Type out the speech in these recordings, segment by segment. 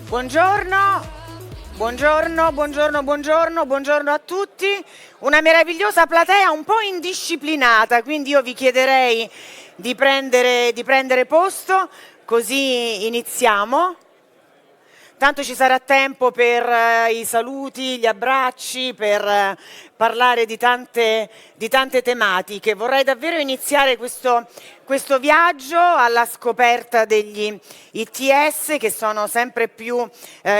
Buongiorno, buongiorno a tutti. Una meravigliosa platea un po' indisciplinata, quindi io vi chiederei di prendere posto, così iniziamo. Tanto ci sarà tempo per i saluti, gli abbracci, per parlare di tante tematiche. Vorrei davvero iniziare questo viaggio alla scoperta degli ITS, che sono sempre più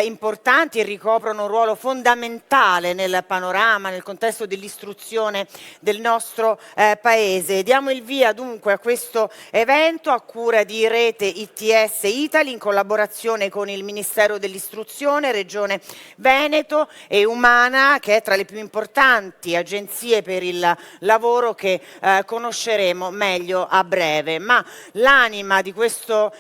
importanti e ricoprono un ruolo fondamentale nel panorama, nel contesto dell'istruzione del nostro Paese. Diamo il via dunque a questo evento a cura di Rete ITS Italy in collaborazione con il Ministero dell'Istruzione, Regione Veneto e Umana, che è tra le più importanti agenzie per il lavoro che conosceremo meglio a breve. Ma l'anima di questa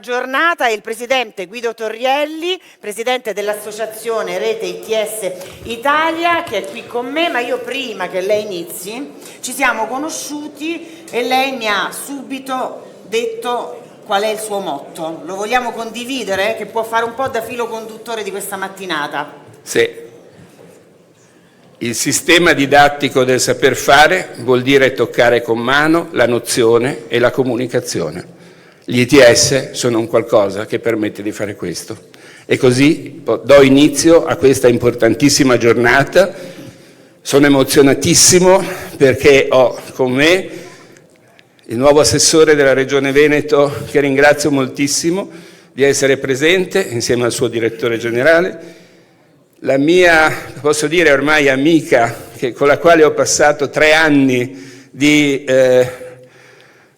giornata è il Presidente Guido Torrielli, Presidente dell'Associazione Rete ITS Italia, che è qui con me, ma io prima che lei inizi ci siamo conosciuti e lei mi ha subito detto qual è il suo motto. Lo vogliamo condividere? Che può fare un po' da filo conduttore di questa mattinata. Sì. Il sistema didattico del saper fare vuol dire toccare con mano la nozione e la comunicazione. Gli ITS sono un qualcosa che permette di fare questo. E così do inizio a questa importantissima giornata. Sono emozionatissimo perché ho con me il nuovo assessore della Regione Veneto, che ringrazio moltissimo di essere presente insieme al suo direttore generale, la mia, posso dire ormai amica, con la quale ho passato 3 anni di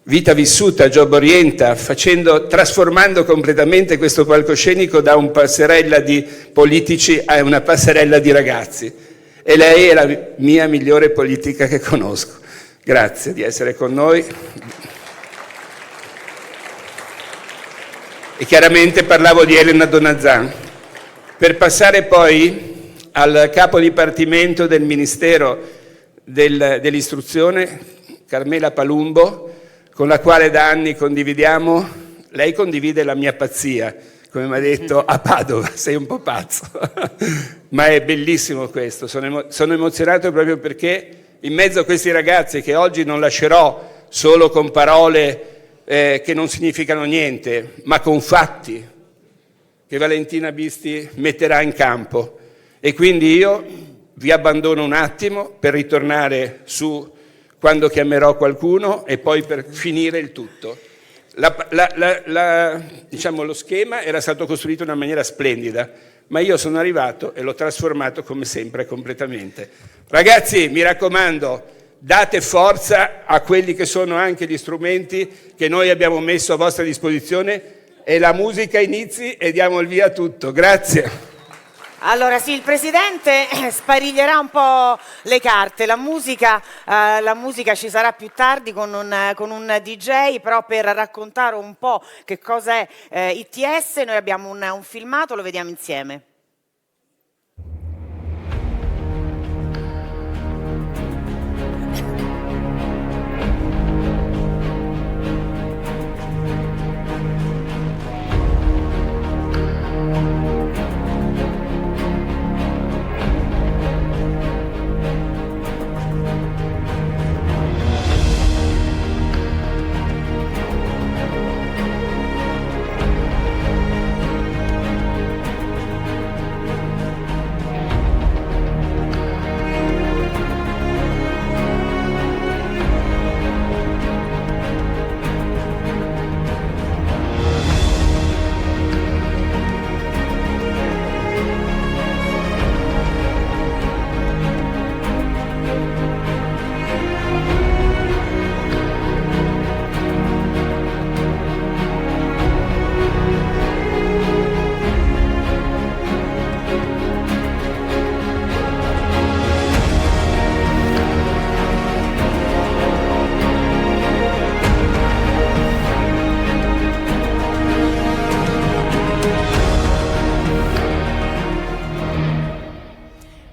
vita vissuta a Job Orienta, trasformando completamente questo palcoscenico da un passerella di politici a una passerella di ragazzi. E lei è la mia migliore politica che conosco. Grazie di essere con noi. E chiaramente parlavo di Elena Donazan. Per passare poi al capo dipartimento del Ministero dell'Istruzione, Carmela Palumbo, con la quale da anni condividiamo, lei condivide la mia pazzia, come mi ha detto a Padova, sei un po' pazzo. Ma è bellissimo questo, sono emozionato proprio perché in mezzo a questi ragazzi che oggi non lascerò solo con parole che non significano niente, ma con fatti, che Valentina Bisti metterà in campo. E quindi io vi abbandono un attimo per ritornare su quando chiamerò qualcuno e poi per finire il tutto. Diciamo, lo schema era stato costruito in una maniera splendida, ma io sono arrivato e l'ho trasformato come sempre completamente. Ragazzi, mi raccomando, date forza a quelli che sono anche gli strumenti che noi abbiamo messo a vostra disposizione e la musica inizi e diamo il via a tutto. Grazie. Allora sì, il Presidente spariglierà un po' le carte, la musica ci sarà più tardi con un DJ, però per raccontare un po' che cosa è ITS noi abbiamo un filmato, lo vediamo insieme.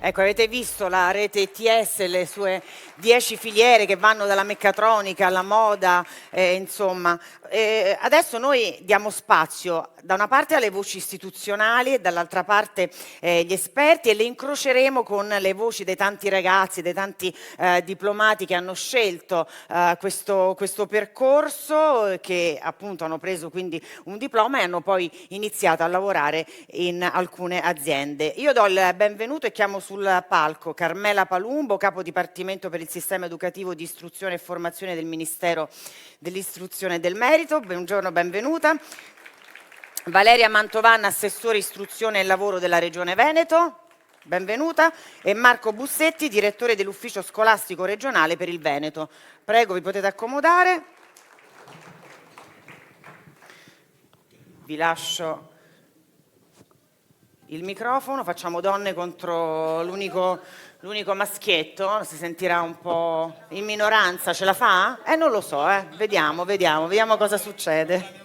Ecco, avete visto la rete ETS, le sue 10 filiere che vanno dalla meccatronica alla moda, insomma. Adesso noi diamo spazio da una parte alle voci istituzionali e dall'altra parte gli esperti, e le incroceremo con le voci dei tanti ragazzi, dei tanti diplomati che hanno scelto questo percorso, che appunto hanno preso quindi un diploma e hanno poi iniziato a lavorare in alcune aziende. Io do il benvenuto e chiamo sul palco Carmela Palumbo, capo dipartimento per il sistema educativo di istruzione e formazione del Ministero dell'Istruzione e del Merito. Buongiorno, benvenuta. Valeria Mantovana, assessore istruzione e lavoro della Regione Veneto, benvenuta, e Marco Bussetti, direttore dell'ufficio scolastico regionale per il Veneto. Prego, vi potete accomodare. Vi lascio il microfono, facciamo donne contro l'unico maschietto, si sentirà un po' in minoranza, ce la fa? Non lo so, vediamo cosa succede.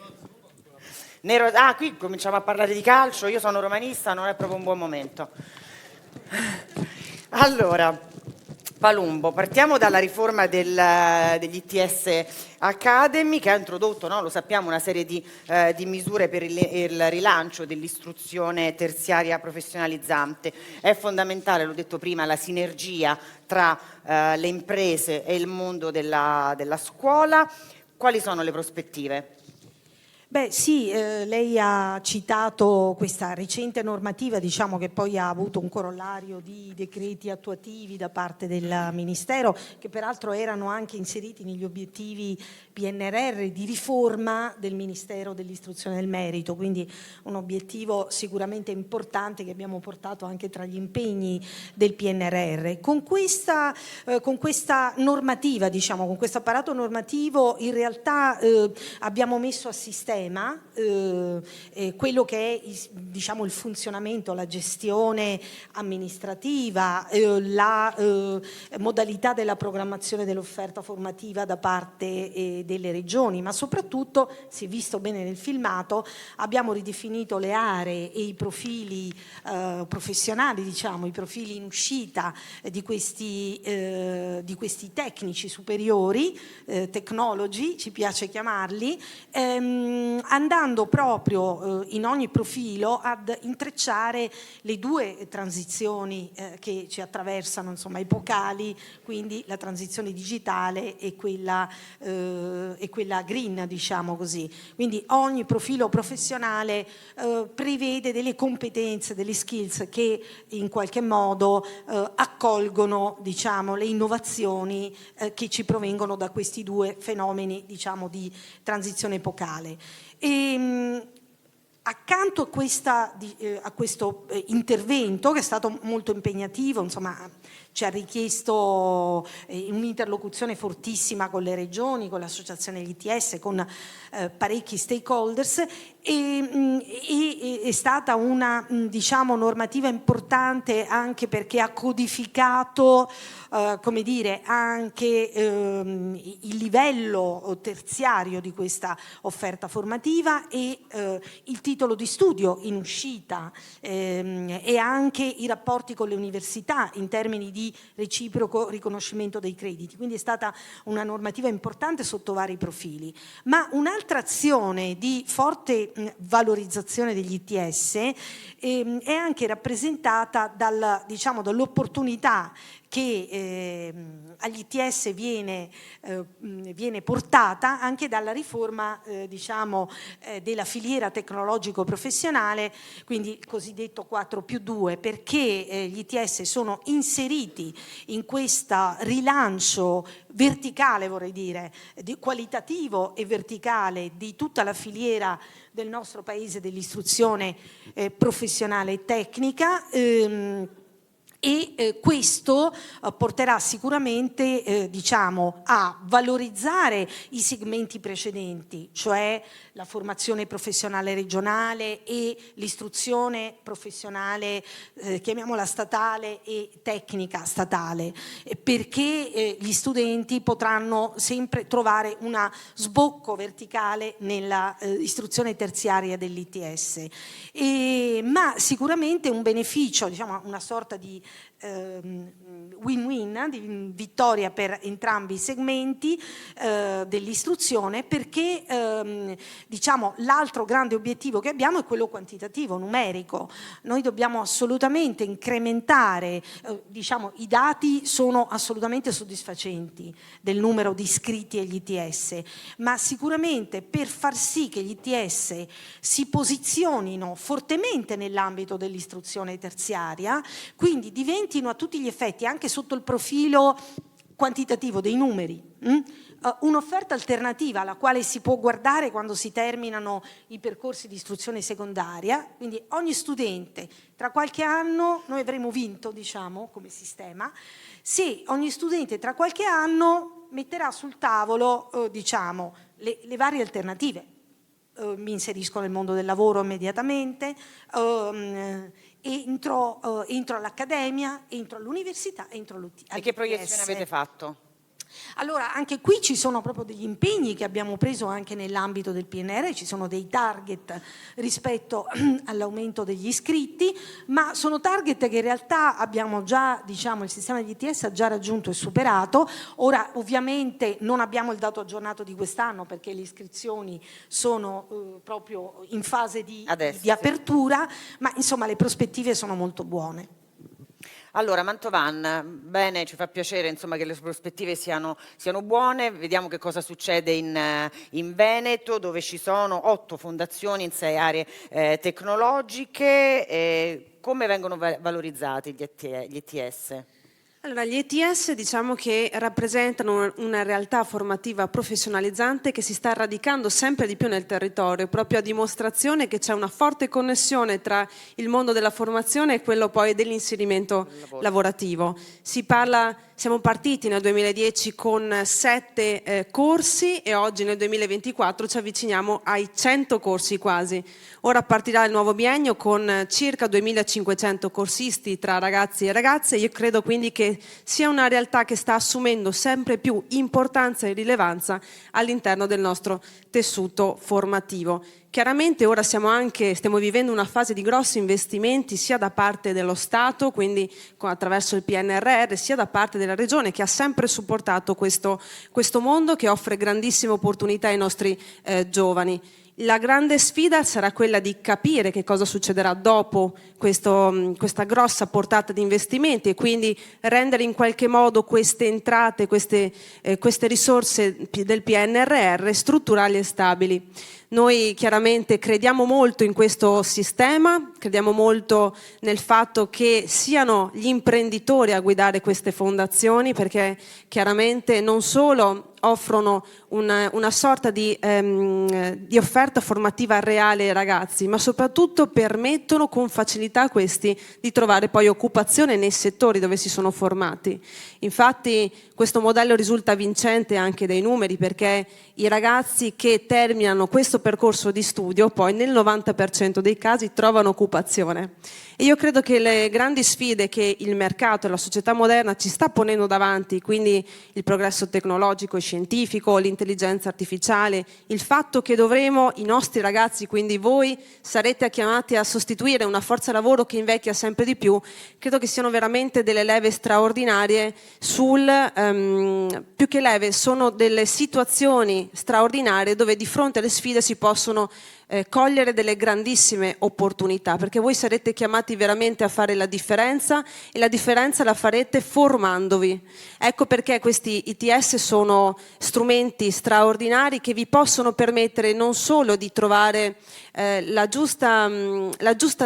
Qui cominciamo a parlare di calcio, io sono romanista, non è proprio un buon momento. Allora, Palumbo, partiamo dalla riforma degli ITS Academy, che ha introdotto, no, lo sappiamo, una serie di misure per il rilancio dell'istruzione terziaria professionalizzante. È fondamentale, l'ho detto prima, la sinergia tra le imprese e il mondo della scuola. Quali sono le prospettive? Beh sì, lei ha citato questa recente normativa, diciamo, che poi ha avuto un corollario di decreti attuativi da parte del Ministero, che peraltro erano anche inseriti negli obiettivi PNRR di riforma del Ministero dell'Istruzione e del Merito, quindi un obiettivo sicuramente importante che abbiamo portato anche tra gli impegni del PNRR. Con questa normativa, diciamo, con questo apparato normativo, in realtà abbiamo messo a sistema quello che è, diciamo, il funzionamento, la gestione amministrativa, la modalità della programmazione dell'offerta formativa da parte delle regioni, ma soprattutto, si è visto bene nel filmato, abbiamo ridefinito le aree e i profili professionali, diciamo, i profili in uscita di questi tecnici superiori, technology, ci piace chiamarli, andando proprio in ogni profilo ad intrecciare le due transizioni che ci attraversano, insomma, epocali, quindi la transizione digitale e quella green, diciamo così. Quindi ogni profilo professionale prevede delle competenze, delle skills che in qualche modo accolgono, diciamo, le innovazioni che ci provengono da questi due fenomeni, diciamo, di transizione epocale. Accanto a questo intervento, che è stato molto impegnativo, insomma, ci ha richiesto un'interlocuzione fortissima con le regioni, con l'associazione ITS, con parecchi stakeholders, e è stata una, diciamo, normativa importante anche perché ha codificato come dire, anche il livello terziario di questa offerta formativa e il titolo di studio in uscita e anche i rapporti con le università in termini di reciproco riconoscimento dei crediti. Quindi è stata una normativa importante sotto vari profili. Ma un'altra azione di forte valorizzazione degli ITS è anche rappresentata dall'opportunità che agli ITS viene portata anche dalla riforma della filiera tecnologico-professionale, quindi il cosiddetto 4+2, perché gli ITS sono inseriti in questo rilancio verticale, vorrei dire, qualitativo e verticale di tutta la filiera del nostro paese dell'istruzione professionale e tecnica, e questo porterà sicuramente a valorizzare i segmenti precedenti, cioè la formazione professionale regionale e l'istruzione professionale, chiamiamola statale e tecnica statale, perché gli studenti potranno sempre trovare una sbocco verticale nella istruzione terziaria dell'ITS, ma sicuramente un beneficio, una sorta di win-win, di vittoria per entrambi i segmenti dell'istruzione, perché diciamo l'altro grande obiettivo che abbiamo è quello quantitativo, numerico. Noi dobbiamo assolutamente incrementare, diciamo i dati sono assolutamente soddisfacenti del numero di iscritti agli ITS, ma sicuramente per far sì che gli ITS si posizionino fortemente nell'ambito dell'istruzione terziaria, quindi diventino a tutti gli effetti, anche sotto il profilo quantitativo dei numeri, un'offerta alternativa alla quale si può guardare quando si terminano i percorsi di istruzione secondaria. Quindi ogni studente, tra qualche anno noi avremo vinto, diciamo, come sistema, se ogni studente tra qualche anno metterà sul tavolo diciamo, le varie alternative. Mi inserisco nel mondo del lavoro immediatamente, entro all'accademia, entro all'università, entro all'UTS. E che proiezione avete fatto? Allora, anche qui ci sono proprio degli impegni che abbiamo preso anche nell'ambito del PNR, ci sono dei target rispetto all'aumento degli iscritti, ma sono target che in realtà abbiamo già, diciamo, il sistema degli ITS ha già raggiunto e superato. Ora, ovviamente, non abbiamo il dato aggiornato di quest'anno perché le iscrizioni sono proprio in fase di apertura, ma insomma le prospettive sono molto buone. Allora, Mantovan, bene, ci fa piacere insomma, che le prospettive siano buone. Vediamo che cosa succede in Veneto, dove ci sono 8 fondazioni in 6 aree tecnologiche. Come vengono valorizzati gli ETS? Allora, gli ETS diciamo che rappresentano una realtà formativa professionalizzante che si sta radicando sempre di più nel territorio, proprio a dimostrazione che c'è una forte connessione tra il mondo della formazione e quello poi dell'inserimento lavorativo. Siamo partiti nel 2010 con 7 corsi e oggi nel 2024 ci avviciniamo ai 100 corsi quasi. Ora partirà il nuovo biennio con circa 2500 corsisti tra ragazzi e ragazze. Io credo quindi che sia una realtà che sta assumendo sempre più importanza e rilevanza all'interno del nostro tessuto formativo. Chiaramente ora stiamo vivendo una fase di grossi investimenti sia da parte dello Stato, quindi attraverso il PNRR, sia da parte della Regione che ha sempre supportato questo mondo che offre grandissime opportunità ai nostri giovani. La grande sfida sarà quella di capire che cosa succederà dopo questa grossa portata di investimenti e quindi rendere in qualche modo queste entrate, queste risorse del PNRR strutturali e stabili. Noi chiaramente crediamo molto in questo sistema, crediamo molto nel fatto che siano gli imprenditori a guidare queste fondazioni, perché chiaramente non solo offrono una sorta di offerta formativa reale ai ragazzi, ma soprattutto permettono con facilità a questi di trovare poi occupazione nei settori dove si sono formati. Infatti questo modello risulta vincente anche dai numeri, perché i ragazzi che terminano questo percorso di studio poi nel 90% dei casi trovano occupazione. E io credo che le grandi sfide che il mercato e la società moderna ci sta ponendo davanti, quindi il progresso tecnologico e scientifico, l'intelligenza artificiale, il fatto che i nostri ragazzi, quindi voi, sarete chiamati a sostituire una forza lavoro che invecchia sempre di più, credo che siano veramente delle leve straordinarie più che leve, sono delle situazioni straordinarie dove di fronte alle sfide si possono cogliere delle grandissime opportunità, perché voi sarete chiamati veramente a fare la differenza e la differenza la farete formandovi. Ecco perché questi ITS sono strumenti straordinari che vi possono permettere non solo di trovare la giusta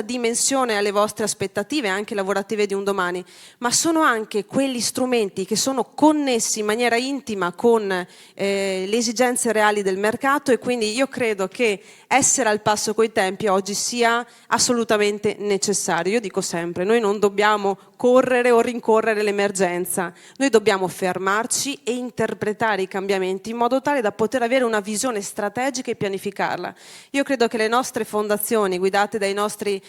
dimensione alle vostre aspettative anche lavorative di un domani, ma sono anche quegli strumenti che sono connessi in maniera intima con le esigenze reali del mercato, e quindi io credo che essere al passo coi tempi oggi sia assolutamente necessario. Io dico sempre, noi non dobbiamo correre o rincorrere l'emergenza, noi dobbiamo fermarci e interpretare i cambiamenti in modo tale da poter avere una visione strategica e pianificarla. Io credo che le nostre fondazioni guidate dai nostri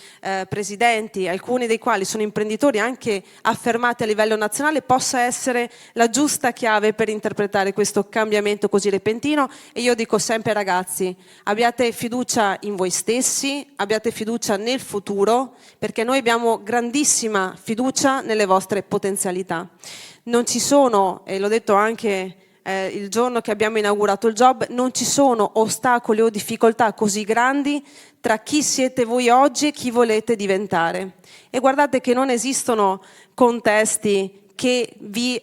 presidenti, alcuni dei quali sono imprenditori anche affermati a livello nazionale, possa essere la giusta chiave per interpretare questo cambiamento così repentino. E io dico sempre, ragazzi, abbiate fiducia in voi stessi, abbiate fiducia nel futuro, perché noi abbiamo grandissima fiducia fiducia nelle vostre potenzialità. Non ci sono, e l'ho detto anche il giorno che abbiamo inaugurato il Job, non ci sono ostacoli o difficoltà così grandi tra chi siete voi oggi e chi volete diventare. E guardate che non esistono contesti che vi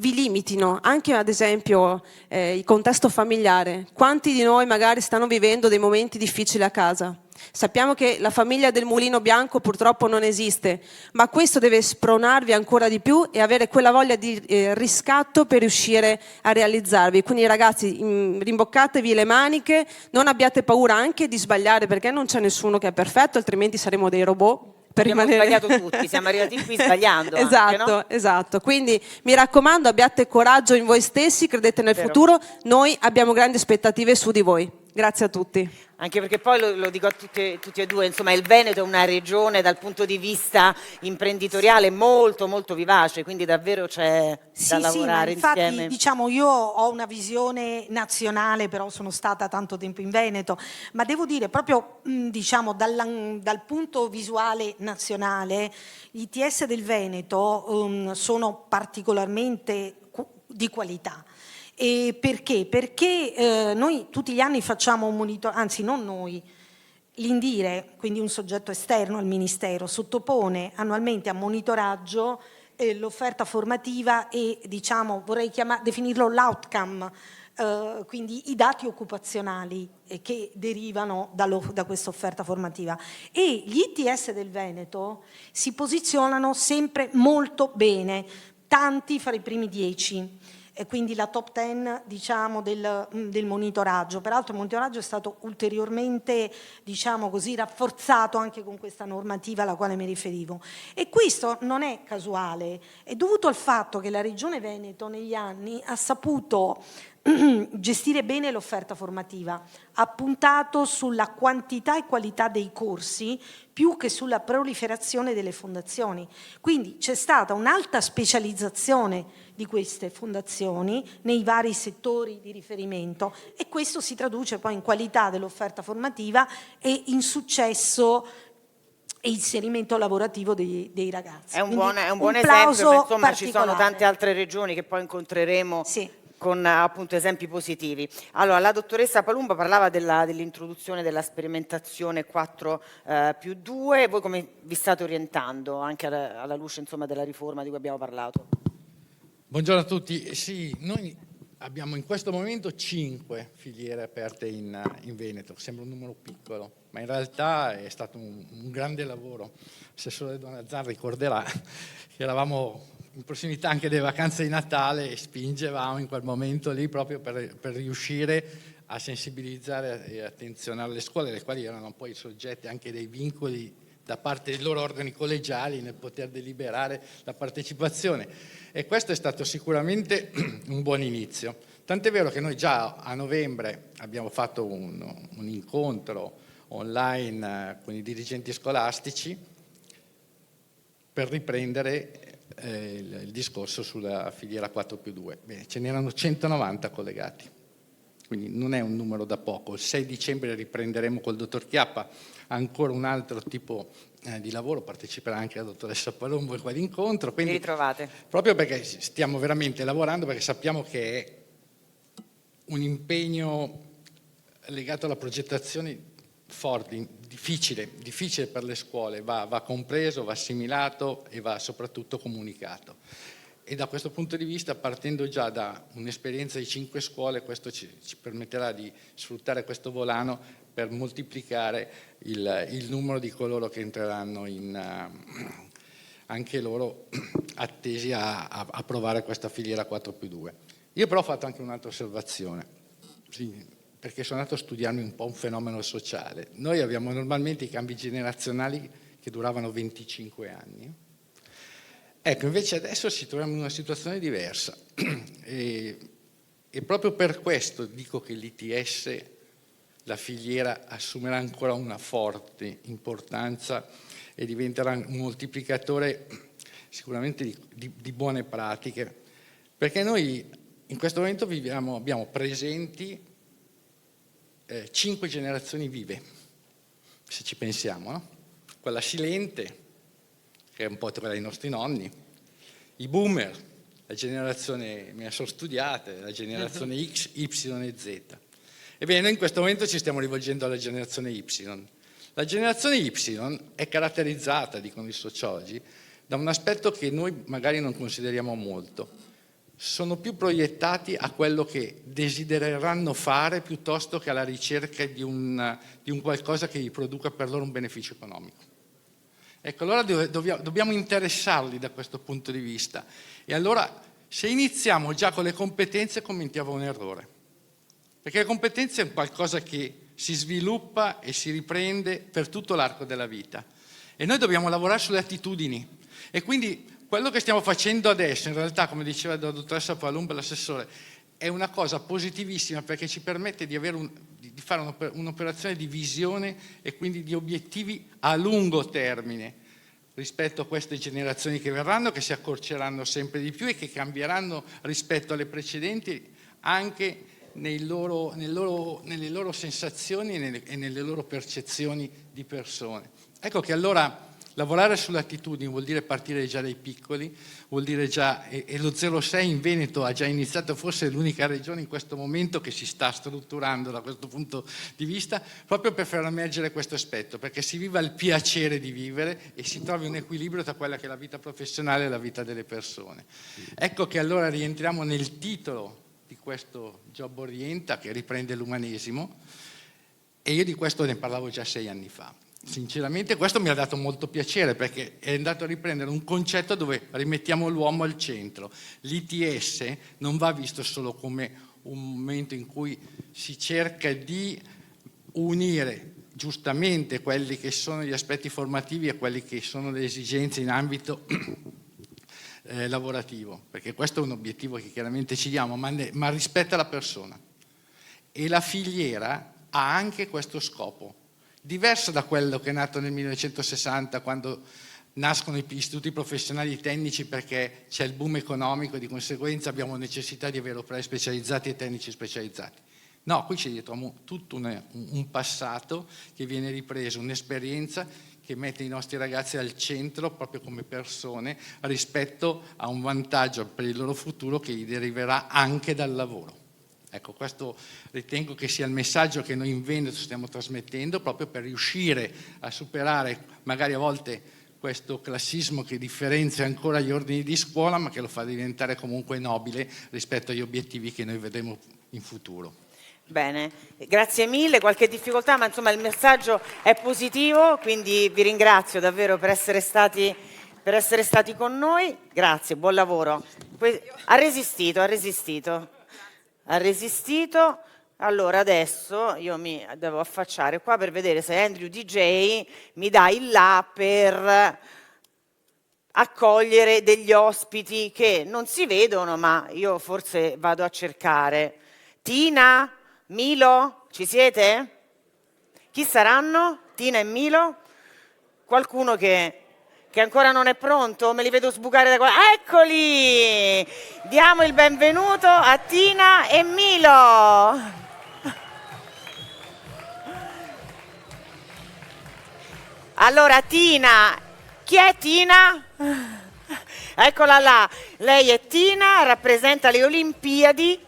limitino, anche ad esempio il contesto familiare. Quanti di noi magari stanno vivendo dei momenti difficili a casa? Sappiamo che la famiglia del mulino bianco purtroppo non esiste, ma questo deve spronarvi ancora di più e avere quella voglia di riscatto per riuscire a realizzarvi. Quindi ragazzi, rimboccatevi le maniche, non abbiate paura anche di sbagliare, perché non c'è nessuno che è perfetto, altrimenti saremo dei robot. Per Abbiamo rimanere... sbagliato tutti, siamo arrivati qui sbagliando. Esatto, anche, no? esatto. Quindi mi raccomando, abbiate coraggio in voi stessi, credete nel futuro, noi abbiamo grandi aspettative su di voi. Grazie a tutti. Anche perché poi lo dico a tutti e due, insomma il Veneto è una regione dal punto di vista imprenditoriale molto molto vivace, quindi davvero c'è da lavorare infatti, insieme. Diciamo, io ho una visione nazionale, però sono stata tanto tempo in Veneto, ma devo dire proprio diciamo, dal punto visuale nazionale, gli ITS del Veneto sono particolarmente di qualità. E perché? Perché noi tutti gli anni facciamo un monitoraggio, anzi non noi, l'Indire, quindi un soggetto esterno al Ministero, sottopone annualmente a monitoraggio l'offerta formativa e diciamo, vorrei definirlo l'outcome, quindi i dati occupazionali che derivano da questa offerta formativa. E gli ITS del Veneto si posizionano sempre molto bene, tanti fra i primi 10. E quindi la top 10 diciamo, del monitoraggio. Peraltro il monitoraggio è stato ulteriormente diciamo così, rafforzato anche con questa normativa alla quale mi riferivo. E questo non è casuale, è dovuto al fatto che la Regione Veneto negli anni ha saputo gestire bene l'offerta formativa, ha puntato sulla quantità e qualità dei corsi più che sulla proliferazione delle fondazioni. Quindi c'è stata un'alta specializzazione di queste fondazioni nei vari settori di riferimento e questo si traduce poi in qualità dell'offerta formativa e in successo e inserimento lavorativo dei ragazzi. È un buon esempio, ma insomma ci sono tante altre regioni che poi incontreremo. Sì. Con appunto esempi positivi. Allora, la dottoressa Palumbo parlava dell'introduzione della sperimentazione 4+2, voi come vi state orientando anche alla luce insomma, della riforma di cui abbiamo parlato? Buongiorno a tutti, sì, noi abbiamo in questo momento 5 filiere aperte in Veneto, sembra un numero piccolo, ma in realtà è stato un grande lavoro. L'assessore Donazzar ricorderà che eravamo in prossimità anche delle vacanze di Natale e spingevamo in quel momento lì proprio per riuscire a sensibilizzare e attenzionare le scuole, le quali erano poi soggetti anche dei vincoli da parte dei loro organi collegiali nel poter deliberare la partecipazione. E questo è stato sicuramente un buon inizio. Tant'è vero che noi già a novembre abbiamo fatto un incontro online con i dirigenti scolastici per riprendere il discorso sulla filiera 4+2. Bene, ce n'erano 190 collegati, quindi non è un numero da poco. Il 6 dicembre riprenderemo col dottor Chiappa ancora un altro tipo di lavoro, parteciperà anche la dottoressa Palumbo a quell'incontro. Vi ritrovate? Proprio perché stiamo veramente lavorando, perché sappiamo che è un impegno legato alla progettazione forte, difficile per le scuole, va compreso, va assimilato e va soprattutto comunicato. E da questo punto di vista, partendo già da un'esperienza di 5 scuole, questo ci permetterà di sfruttare questo volano per moltiplicare il numero di coloro che entreranno anche loro attesi a provare questa filiera 4+2. Io però ho fatto anche un'altra osservazione, sì, perché sono andato a studiarmi un po' un fenomeno sociale. Noi abbiamo normalmente i cambi generazionali che duravano 25 anni. Ecco, invece adesso ci troviamo in una situazione diversa e proprio per questo dico che l'ITS, la filiera, assumerà ancora una forte importanza e diventerà un moltiplicatore sicuramente di buone pratiche, perché noi in questo momento abbiamo presenti 5 generazioni vive, se ci pensiamo, no? Quella silente, che è un po' tra i nostri nonni, i boomer, la generazione, me la sono studiata, la generazione X, Y e Z. Ebbene, noi in questo momento ci stiamo rivolgendo alla generazione Y. La generazione Y è caratterizzata, dicono i sociologi, da un aspetto che noi magari non consideriamo molto. Sono più proiettati a quello che desidereranno fare piuttosto che alla ricerca di un qualcosa che gli produca per loro un beneficio economico. Ecco, allora dobbiamo interessarli da questo punto di vista. E allora, se iniziamo già con le competenze, commettiamo un errore. Perché le competenze è qualcosa che si sviluppa e si riprende per tutto l'arco della vita. E noi dobbiamo lavorare sulle attitudini. E quindi quello che stiamo facendo adesso, in realtà, come diceva la dottoressa Palumba, l'assessore, è una cosa positivissima perché ci permette di fare un'operazione di visione e quindi di obiettivi a lungo termine rispetto a queste generazioni che verranno, che si accorceranno sempre di più e che cambieranno rispetto alle precedenti anche nelle loro sensazioni e nelle loro percezioni di persone. Ecco che allora lavorare sulle attitudini vuol dire partire già dai piccoli, vuol dire già, e lo 06 in Veneto ha già iniziato, forse è l'unica regione in questo momento che si sta strutturando da questo punto di vista, proprio per far emergere questo aspetto, perché si viva il piacere di vivere e si trovi un equilibrio tra quella che è la vita professionale e la vita delle persone. Ecco che allora rientriamo nel titolo di questo Job Orienta, che riprende l'umanesimo, e io di questo ne parlavo già 6 anni fa. Sinceramente questo mi ha dato molto piacere perché è andato a riprendere un concetto dove rimettiamo l'uomo al centro. L'ITS non va visto solo come un momento in cui si cerca di unire giustamente quelli che sono gli aspetti formativi e quelli che sono le esigenze in ambito lavorativo, perché questo è un obiettivo che chiaramente ci diamo, ma rispetta la persona. E la filiera ha anche questo scopo, diverso da quello che è nato nel 1960 quando nascono gli istituti professionali tecnici perché c'è il boom economico e di conseguenza abbiamo necessità di avere operai specializzati e tecnici specializzati. No, qui c'è dietro tutto un passato che viene ripreso, un'esperienza che mette i nostri ragazzi al centro proprio come persone rispetto a un vantaggio per il loro futuro che gli deriverà anche dal lavoro. Ecco, questo ritengo che sia il messaggio che noi in Veneto stiamo trasmettendo proprio per riuscire a superare magari a volte questo classismo che differenzia ancora gli ordini di scuola ma che lo fa diventare comunque nobile rispetto agli obiettivi che noi vedremo in futuro. Bene, grazie mille, qualche difficoltà ma insomma il messaggio è positivo, quindi vi ringrazio davvero per essere stati con noi, grazie, buon lavoro. Ha resistito. Allora adesso io mi devo affacciare qua per vedere se Andrew DJ mi dà il là per accogliere degli ospiti che non si vedono ma io forse vado a cercare. Tina, Milo, ci siete? Chi saranno? Tina e Milo? Qualcuno che ancora non è pronto? Me li vedo sbucare da qua. Eccoli! Diamo il benvenuto a Tina e Milo. Allora, Tina, chi è Tina? Eccola là, lei è Tina, rappresenta le Olimpiadi,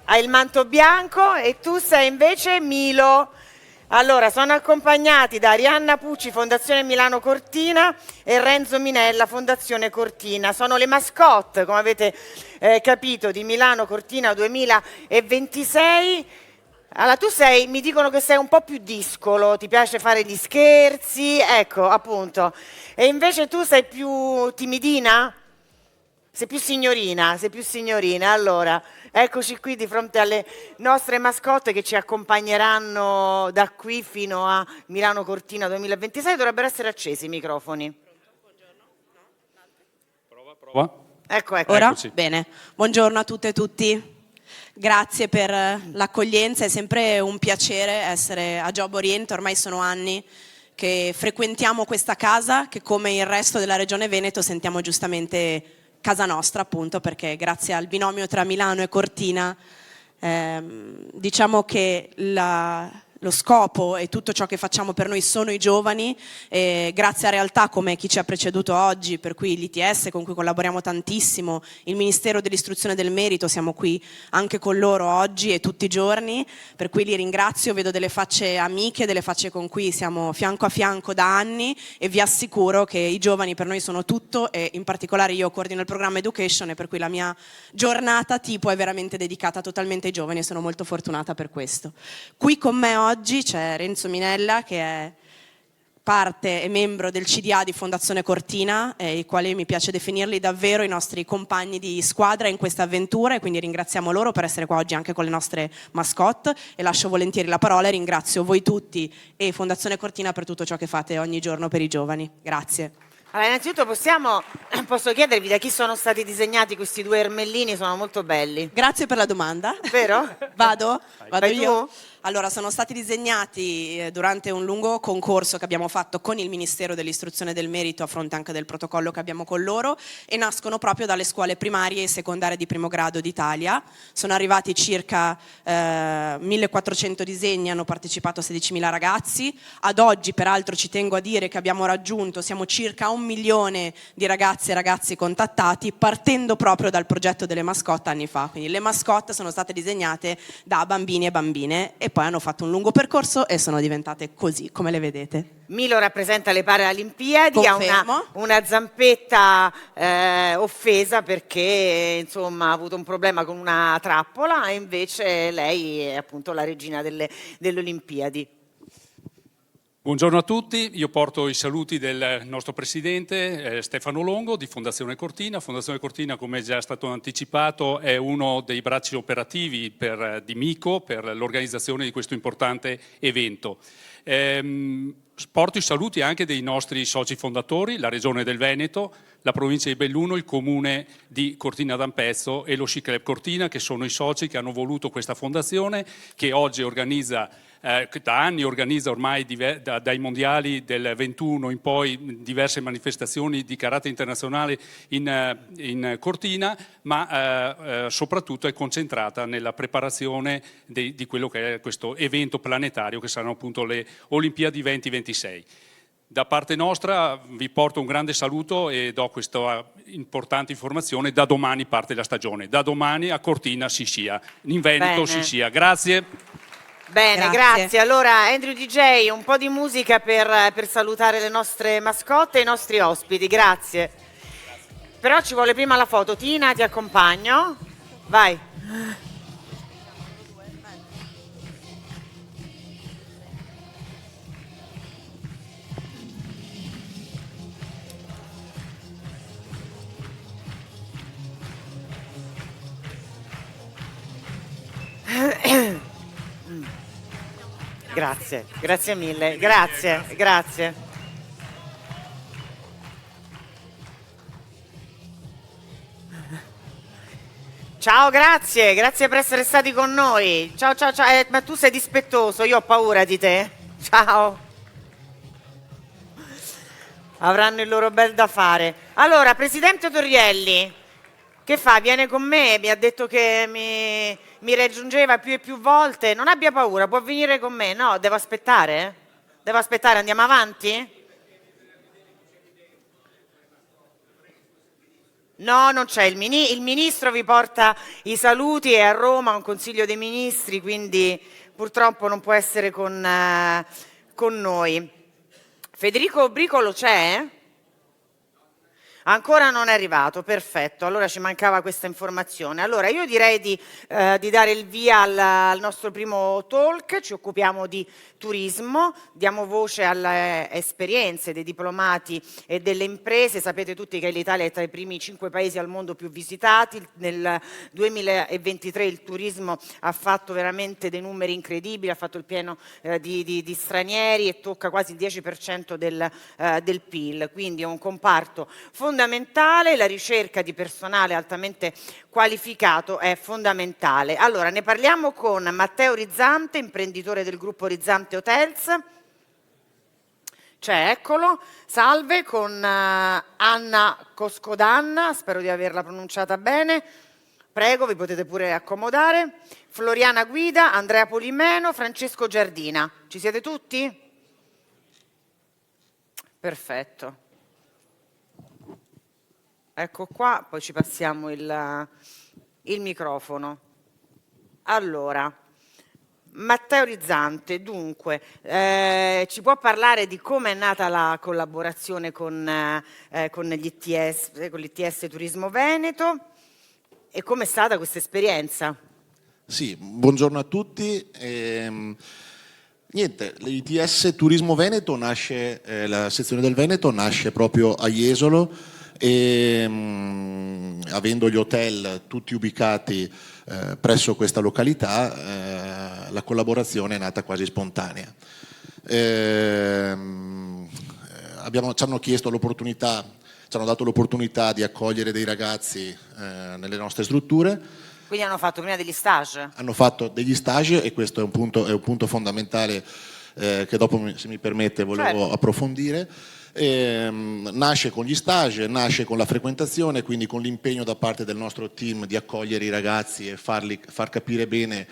ha il manto bianco e tu sei invece Milo. Allora, sono accompagnati da Arianna Pucci, Fondazione Milano Cortina e Renzo Minella, Fondazione Cortina. Sono le mascotte, come avete capito, di Milano Cortina 2026. Allora, mi dicono che sei un po' più discolo, ti piace fare gli scherzi, ecco, appunto. E invece tu sei più timidina? Sei più signorina. Allora, eccoci qui di fronte alle nostre mascotte che ci accompagneranno da qui fino a Milano Cortina 2026. Dovrebbero essere accesi i microfoni. Prova. Ecco. Ora? Eccoci. Bene. Buongiorno a tutte e tutti. Grazie per l'accoglienza, è sempre un piacere essere a Job Orienta, ormai sono anni che frequentiamo questa casa che come il resto della regione Veneto sentiamo giustamente casa nostra, appunto perché grazie al binomio tra Milano e Cortina diciamo che lo scopo e tutto ciò che facciamo per noi sono i giovani, grazie a realtà come chi ci ha preceduto oggi, per cui l'ITS con cui collaboriamo tantissimo, il Ministero dell'Istruzione e del Merito, siamo qui anche con loro oggi e tutti i giorni, per cui li ringrazio, vedo delle facce amiche, delle facce con cui siamo fianco a fianco da anni e vi assicuro che i giovani per noi sono tutto e in particolare io coordino il programma Education e per cui la mia giornata tipo è veramente dedicata totalmente ai giovani e sono molto fortunata per questo. Qui con me oggi c'è Renzo Minella che è parte e membro del CDA di Fondazione Cortina, i quali mi piace definirli davvero i nostri compagni di squadra in questa avventura e quindi ringraziamo loro per essere qua oggi anche con le nostre mascotte e lascio volentieri la parola e ringrazio voi tutti e Fondazione Cortina per tutto ciò che fate ogni giorno per i giovani. Grazie. Allora, innanzitutto posso chiedervi da chi sono stati disegnati questi due ermellini, sono molto belli. Grazie per la domanda. Vero? Vado Vai io? tu? Allora, sono stati disegnati durante un lungo concorso che abbiamo fatto con il Ministero dell'Istruzione e del Merito a fronte anche del protocollo che abbiamo con loro e nascono proprio dalle scuole primarie e secondarie di primo grado d'Italia. Sono arrivati circa 1400 disegni, hanno partecipato 16.000 ragazzi. Ad oggi, peraltro, ci tengo a dire che abbiamo raggiunto, siamo circa 1 milione di ragazze e ragazzi contattati, partendo proprio dal progetto delle mascotte anni fa. Quindi le mascotte sono state disegnate da bambini e bambine e poi hanno fatto un lungo percorso e sono diventate così, come le vedete. Milo rappresenta le Paralimpiadi, ha Confermo. una zampetta offesa perché insomma ha avuto un problema con una trappola e invece lei è appunto la regina delle Olimpiadi. Buongiorno a tutti, io porto i saluti del nostro presidente Stefano Longo di Fondazione Cortina. Fondazione Cortina, come è già stato anticipato, è uno dei bracci operativi di Mico per l'organizzazione di questo importante evento. Porto i saluti anche dei nostri soci fondatori, la Regione del Veneto, la provincia di Belluno, il comune di Cortina d'Ampezzo e lo Sci Club Cortina, che sono i soci che hanno voluto questa fondazione, che oggi organizza da anni organizza ormai dai mondiali del 21 in poi diverse manifestazioni di carattere internazionale in Cortina, ma soprattutto è concentrata nella preparazione di quello che è questo evento planetario che saranno appunto le Olimpiadi 2026. Da parte nostra vi porto un grande saluto e do questa importante informazione: da domani parte la stagione, da domani a Cortina si scia, in Veneto si scia. Grazie. Bene, grazie. Allora, Andrew DJ, un po' di musica per salutare le nostre mascotte e i nostri ospiti, grazie. Però ci vuole prima la foto. Tina, ti accompagno. Vai. Grazie, grazie mille, grazie. Ciao, grazie per essere stati con noi. Ciao. Ma tu sei dispettoso, io ho paura di te. Ciao. Avranno il loro bel da fare. Allora, Presidente Torrielli, che fa? Viene con me, mi ha detto che mi raggiungeva più e più volte. Non abbia paura, può venire con me. No, devo aspettare? Andiamo avanti? No, non c'è. Il ministro vi porta i saluti, è a Roma un consiglio dei ministri, quindi purtroppo non può essere con noi. Federico Bricolo c'è? Ancora non è arrivato, perfetto, allora ci mancava questa informazione. Allora io direi di dare il via al nostro primo talk, ci occupiamo di turismo, diamo voce alle esperienze dei diplomati e delle imprese. Sapete tutti che l'Italia è tra i primi 5 paesi al mondo più visitati, nel 2023 il turismo ha fatto veramente dei numeri incredibili, ha fatto il pieno di stranieri e tocca quasi il 10% del PIL, quindi è un comparto fondamentale, la ricerca di personale altamente qualificato è fondamentale. Allora, ne parliamo con Matteo Rizzante, imprenditore del gruppo Rizzante Hotels. C'è, eccolo, salve, con Anna Coscodanna, spero di averla pronunciata bene, Prego, vi potete pure accomodare. Floriana Guida, Andrea Polimeno, Francesco Giardina. Ci siete tutti? Perfetto. Ecco qua, poi ci passiamo il microfono. Allora, Matteo Rizzante, dunque, ci può parlare di come è nata la collaborazione con l'ITS Turismo Veneto e com'è stata questa esperienza? Sì, buongiorno a tutti. Niente, l'ITS Turismo Veneto nasce, la sezione del Veneto nasce proprio a Jesolo e avendo gli hotel tutti ubicati presso questa località, la collaborazione è nata quasi spontanea. Ci hanno chiesto l'opportunità, ci hanno dato l'opportunità di accogliere dei ragazzi nelle nostre strutture. Quindi hanno fatto prima degli stage? Hanno fatto degli stage e questo è un punto fondamentale che dopo, se mi permette, volevo approfondire. Nasce con gli stage, nasce con la frequentazione, quindi con l'impegno da parte del nostro team di accogliere i ragazzi e far capire bene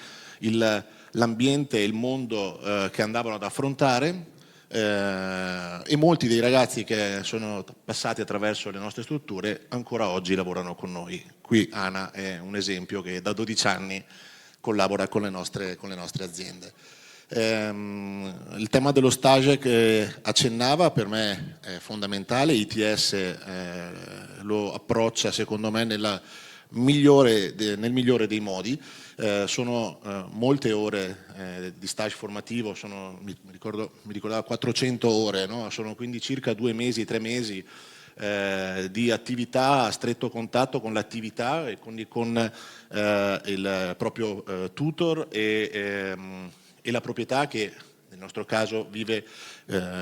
l'ambiente e il mondo che andavano ad affrontare. E molti dei ragazzi che sono passati attraverso le nostre strutture ancora oggi lavorano con noi. Qui Ana è un esempio che da 12 anni collabora con le nostre aziende. Il tema dello stage che accennava per me è fondamentale, ITS lo approccia secondo me nel migliore dei modi. Sono molte ore di stage formativo, mi ricordavo 400 ore, no? Sono quindi circa 2 mesi, 3 mesi di attività a stretto contatto con l'attività e quindi con il proprio tutor e la proprietà che nel nostro caso vive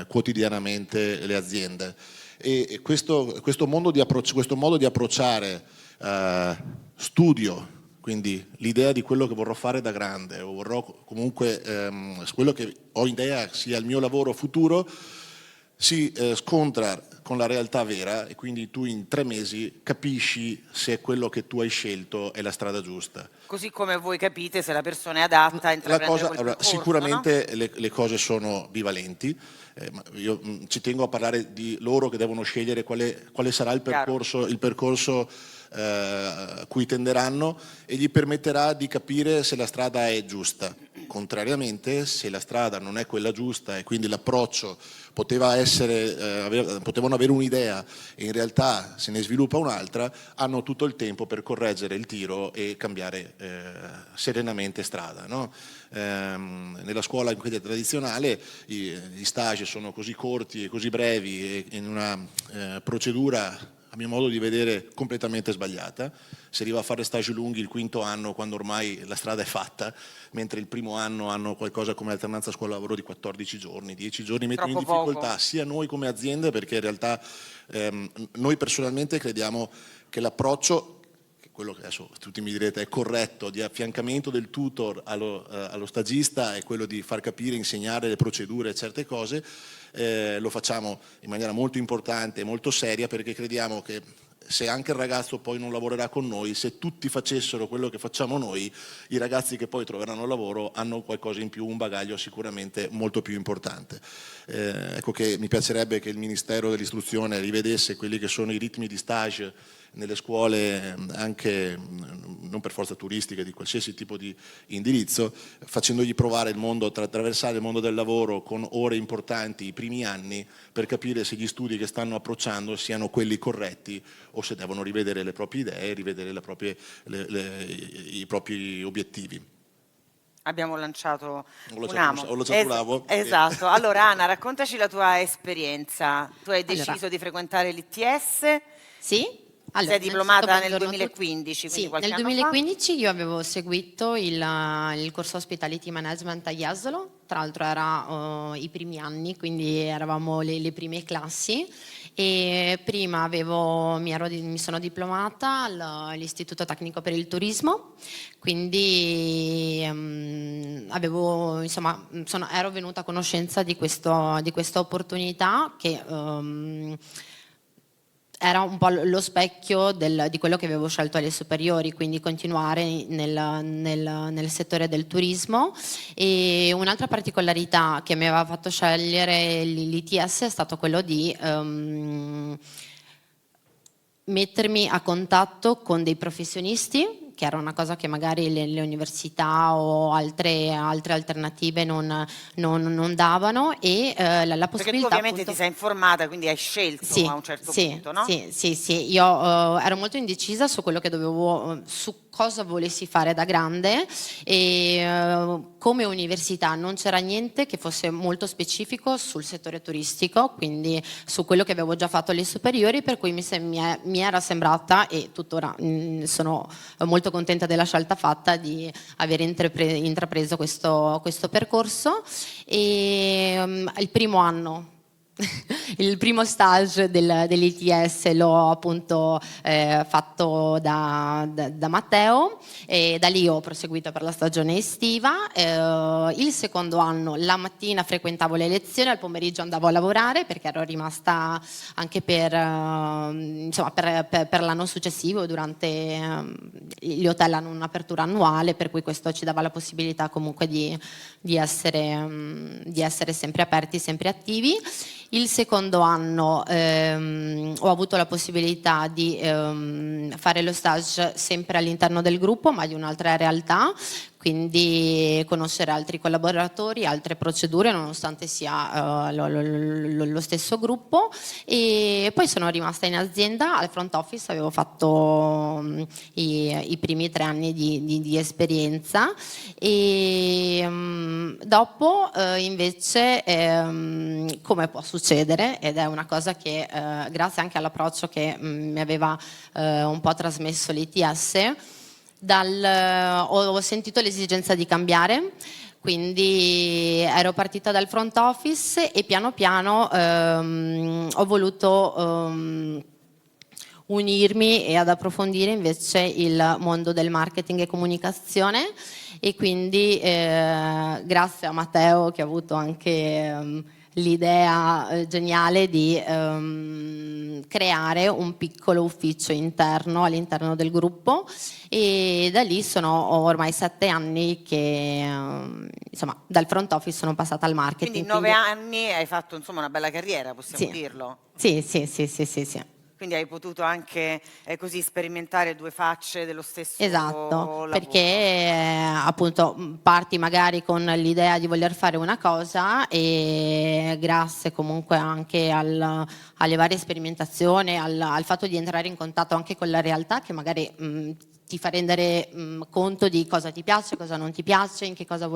quotidianamente le aziende. E questo modo di approcciare studio, quindi l'idea di quello che vorrò fare da grande o vorrò comunque quello che ho idea sia il mio lavoro futuro, si scontra con la realtà vera e quindi tu in 3 mesi capisci se quello che tu hai scelto è la strada giusta. Così come voi capite se la persona è adatta a intraprendere quel percorso, sicuramente no? le cose sono bivalenti, ma io ci tengo a parlare di loro che devono scegliere quale sarà il percorso a cui tenderanno e gli permetterà di capire se la strada è giusta. Contrariamente, se la strada non è quella giusta e quindi l'approccio potevano avere un'idea e in realtà se ne sviluppa un'altra, hanno tutto il tempo per correggere il tiro e cambiare serenamente strada, no? Nella scuola tradizionale gli stage sono così corti e così brevi e in una procedura a mio modo di vedere completamente sbagliata. Si arriva a fare stage lunghi il 5º anno quando ormai la strada è fatta, mentre il primo anno hanno qualcosa come alternanza scuola-lavoro di 14 giorni, 10 giorni, mettono in difficoltà sia noi come aziende perché in realtà noi personalmente crediamo che l'approccio, quello che adesso tutti mi direte è corretto, di affiancamento del tutor allo stagista è quello di far capire, insegnare le procedure e certe cose, lo facciamo in maniera molto importante e molto seria perché crediamo che se anche il ragazzo poi non lavorerà con noi, se tutti facessero quello che facciamo noi, i ragazzi che poi troveranno lavoro hanno qualcosa in più, un bagaglio sicuramente molto più importante. Ecco che mi piacerebbe che il Ministero dell'Istruzione rivedesse quelli che sono i ritmi di stage nelle scuole anche non per forza turistiche, di qualsiasi tipo di indirizzo, facendogli provare il mondo, attraversare il mondo del lavoro con ore importanti i primi anni per capire se gli studi che stanno approcciando siano quelli corretti o se devono rivedere le proprie idee, rivedere i propri obiettivi. Abbiamo lanciato un amo. Ho lanciato un amo. Esatto. Allora Anna, raccontaci la tua esperienza. Tu hai deciso di frequentare l'ITS? Sì. Sei diplomata nel 2015, quindi qualche nel anno 2015 io avevo seguito il corso Hospitality Management a Jesolo, tra l'altro era i primi anni, quindi eravamo le prime classi e prima mi sono diplomata all'Istituto Tecnico per il Turismo, quindi ero venuta a conoscenza di questa opportunità che era un po' lo specchio di quello che avevo scelto alle superiori, quindi continuare nel settore del turismo. E un'altra particolarità che mi aveva fatto scegliere l'ITS è stato quello di mettermi a contatto con dei professionisti, che era una cosa che magari le università o altre alternative non davano, e la possibilità... Perché tu ovviamente appunto, ti sei informata, quindi hai scelto sì, a un certo sì, punto, no? Sì, io ero molto indecisa su quello che dovevo, su cosa volessi fare da grande, e come università non c'era niente che fosse molto specifico sul settore turistico, quindi su quello che avevo già fatto alle superiori, per cui mi era sembrata, e tuttora sono molto contenta della scelta fatta, di aver intrapreso questo percorso. E il primo anno, il primo stage dell'ITS l'ho appunto fatto da Matteo, e da lì ho proseguito per la stagione estiva. Il secondo anno la mattina frequentavo le lezioni, al pomeriggio andavo a lavorare, perché ero rimasta anche per l'anno successivo. Durante gli hotel hanno un'apertura annuale, per cui questo ci dava la possibilità comunque di essere sempre aperti, sempre attivi. Il secondo anno ho avuto la possibilità di fare lo stage sempre all'interno del gruppo, ma di un'altra realtà, quindi conoscere altri collaboratori, altre procedure, nonostante sia lo stesso gruppo. E poi sono rimasta in azienda al front office, avevo fatto i primi 3 anni di esperienza, e dopo invece, come può succedere, ed è una cosa che grazie anche all'approccio che mi aveva un po' trasmesso l'ITS, ho sentito l'esigenza di cambiare, quindi ero partita dal front office e piano piano ho voluto unirmi e ad approfondire invece il mondo del marketing e comunicazione, e quindi grazie a Matteo, che ha avuto anche l'idea geniale di creare un piccolo ufficio interno all'interno del gruppo, e da lì sono ormai 7 anni che insomma dal front office sono passata al marketing. Quindi 9 anni hai fatto insomma una bella carriera, possiamo Sì. dirlo? Sì. Quindi hai potuto anche così sperimentare 2 facce dello stesso Esatto, lavoro. perché appunto parti magari con l'idea di voler fare una cosa, e grazie comunque anche alle varie sperimentazioni, al fatto di entrare in contatto anche con la realtà, che magari ti fa rendere conto di cosa ti piace, cosa non ti piace, in che cosa a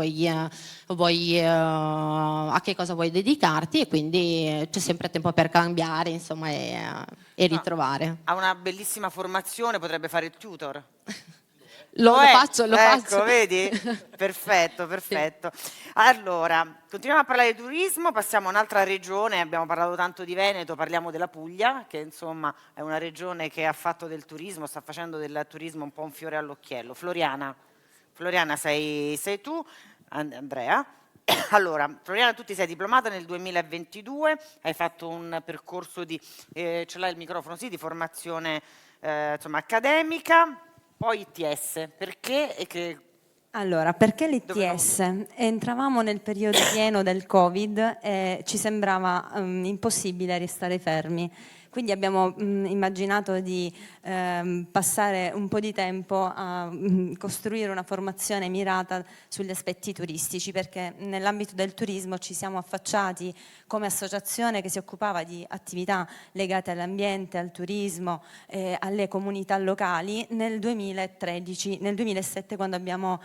che cosa vuoi dedicarti, e quindi c'è sempre tempo per cambiare, insomma, e ritrovare. Ha una bellissima formazione, potrebbe fare il tutor. Lo faccio. Ecco, vedi? Perfetto. Allora, continuiamo a parlare di turismo, passiamo a un'altra regione. Abbiamo parlato tanto di Veneto, parliamo della Puglia, che insomma è una regione che ha fatto del turismo, sta facendo del turismo un po' un fiore all'occhiello. Floriana sei tu, Andrea. Allora, Floriana, tu ti sei diplomata nel 2022, hai fatto un percorso di, ce l'hai il microfono, sì, di formazione accademica. Poi ITS, perché? Allora, perché l'ITS? Entravamo nel periodo pieno del Covid e ci sembrava impossibile restare fermi. Quindi abbiamo immaginato di passare un po' di tempo a costruire una formazione mirata sugli aspetti turistici, perché nell'ambito del turismo ci siamo affacciati come associazione che si occupava di attività legate all'ambiente, al turismo, alle comunità locali nel 2007, quando abbiamo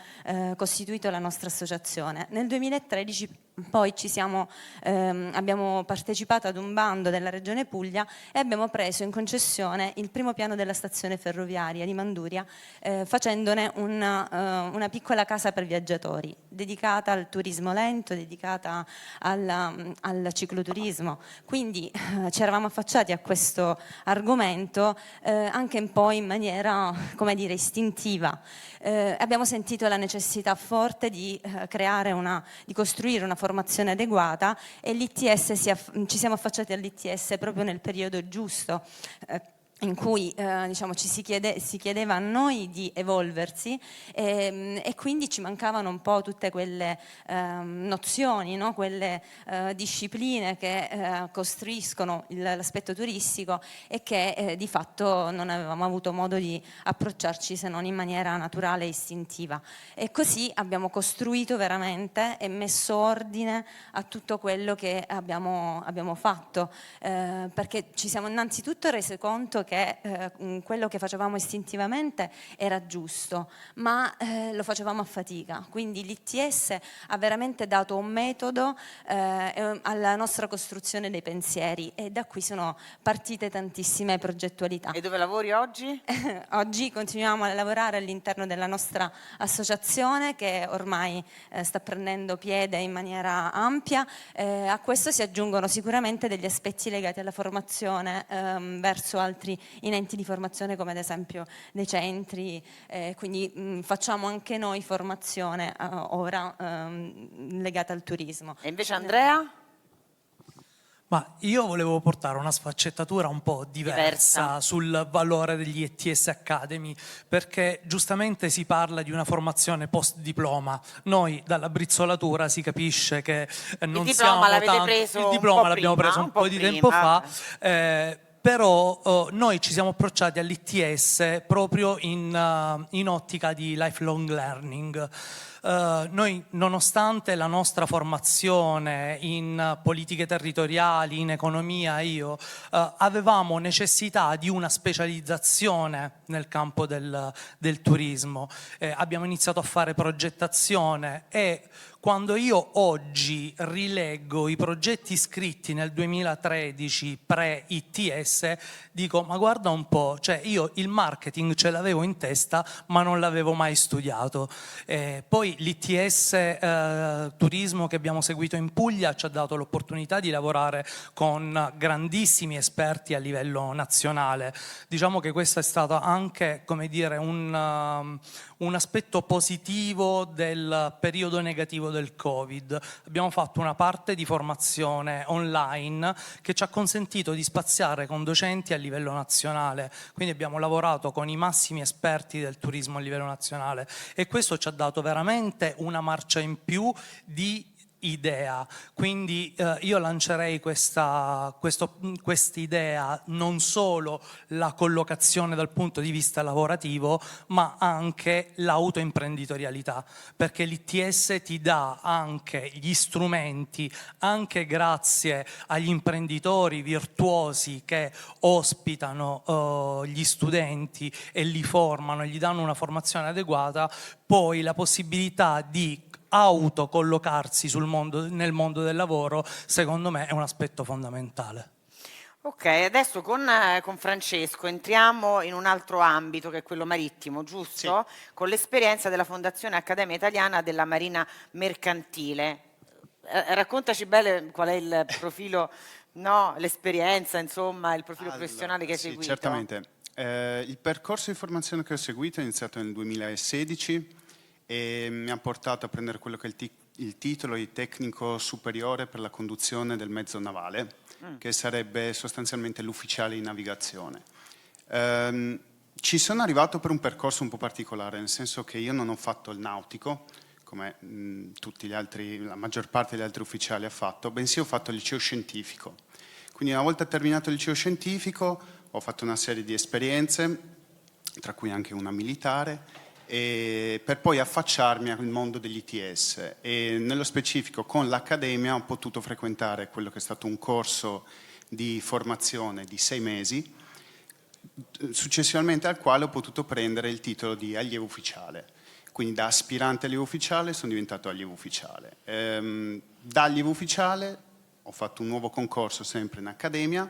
costituito la nostra associazione. Nel 2013 poi abbiamo partecipato ad un bando della Regione Puglia e abbiamo preso in concessione il primo piano della stazione ferroviaria di Manduria, facendone una piccola casa per viaggiatori. dedicata al turismo lento, dedicata al cicloturismo. Quindi ci eravamo affacciati a questo argomento anche un po' in maniera, come dire, istintiva. Abbiamo sentito la necessità forte di di costruire una formazione adeguata, e ci siamo affacciati all'ITS proprio nel periodo giusto, in cui diciamo, si chiedeva a noi di evolversi, e quindi ci mancavano un po' tutte quelle nozioni, no? Quelle discipline che costruiscono l'aspetto turistico e che di fatto non avevamo avuto modo di approcciarci se non in maniera naturale e istintiva. E così abbiamo costruito veramente e messo ordine a tutto quello che abbiamo fatto, perché ci siamo innanzitutto resi conto che quello che facevamo istintivamente era giusto, ma lo facevamo a fatica. Quindi l'ITS ha veramente dato un metodo alla nostra costruzione dei pensieri, e da qui sono partite tantissime progettualità. E dove lavori oggi? Oggi continuiamo a lavorare all'interno della nostra associazione, che ormai sta prendendo piede in maniera ampia. A questo si aggiungono sicuramente degli aspetti legati alla formazione verso altri in enti di formazione, come ad esempio dei centri, quindi facciamo anche noi formazione ora legata al turismo. E invece Andrea? Ma io volevo portare una sfaccettatura un po' diversa sul valore degli ETS Academy, perché giustamente si parla di una formazione post diploma. Noi dalla brizzolatura si capisce che non siamo tanto... Il diploma l'abbiamo preso un po' di tempo fa. Però noi ci siamo approcciati all'ITS proprio in ottica di lifelong learning. Noi, nonostante la nostra formazione in politiche territoriali, in economia, avevamo necessità di una specializzazione nel campo del turismo. Abbiamo iniziato a fare progettazione, e quando io oggi rileggo i progetti scritti nel 2013 pre-ITS, dico: ma guarda un po', cioè io il marketing ce l'avevo in testa ma non l'avevo mai studiato. Poi l'ITS turismo che abbiamo seguito in Puglia ci ha dato l'opportunità di lavorare con grandissimi esperti a livello nazionale. Diciamo che questo è stato anche, come dire, un aspetto positivo del periodo negativo del Covid. Abbiamo fatto una parte di formazione online che ci ha consentito di spaziare con docenti a livello nazionale, quindi abbiamo lavorato con i massimi esperti del turismo a livello nazionale, e questo ci ha dato veramente una marcia in più di idea. Quindi io lancerei questa idea, non solo la collocazione dal punto di vista lavorativo, ma anche l'autoimprenditorialità, perché l'ITS ti dà anche gli strumenti, anche grazie agli imprenditori virtuosi che ospitano gli studenti e li formano e gli danno una formazione adeguata, poi la possibilità di autocollocarsi nel mondo del lavoro, secondo me è un aspetto fondamentale. Ok, adesso con Francesco entriamo in un altro ambito, che è quello marittimo, giusto? Sì. Con l'esperienza della Fondazione Accademia Italiana della Marina Mercantile. Raccontaci bene qual è il profilo, no, l'esperienza, insomma, il profilo professionale che hai seguito. Certamente. Il percorso di formazione che ho seguito è iniziato nel 2016 e mi ha portato a prendere quello che è il titolo di tecnico superiore per la conduzione del mezzo navale, che sarebbe sostanzialmente l'ufficiale di navigazione. Ci sono arrivato per un percorso un po' particolare, nel senso che io non ho fatto il nautico, come tutti gli altri, la maggior parte degli altri ufficiali ha fatto, bensì ho fatto il liceo scientifico. Quindi una volta terminato il liceo scientifico ho fatto una serie di esperienze, tra cui anche una militare, per poi affacciarmi al mondo degli ITS, e nello specifico con l'Accademia ho potuto frequentare quello che è stato un corso di formazione di 6 mesi, successivamente al quale ho potuto prendere il titolo di allievo ufficiale. Quindi da aspirante allievo ufficiale sono diventato allievo ufficiale. Da allievo ufficiale ho fatto un nuovo concorso sempre in Accademia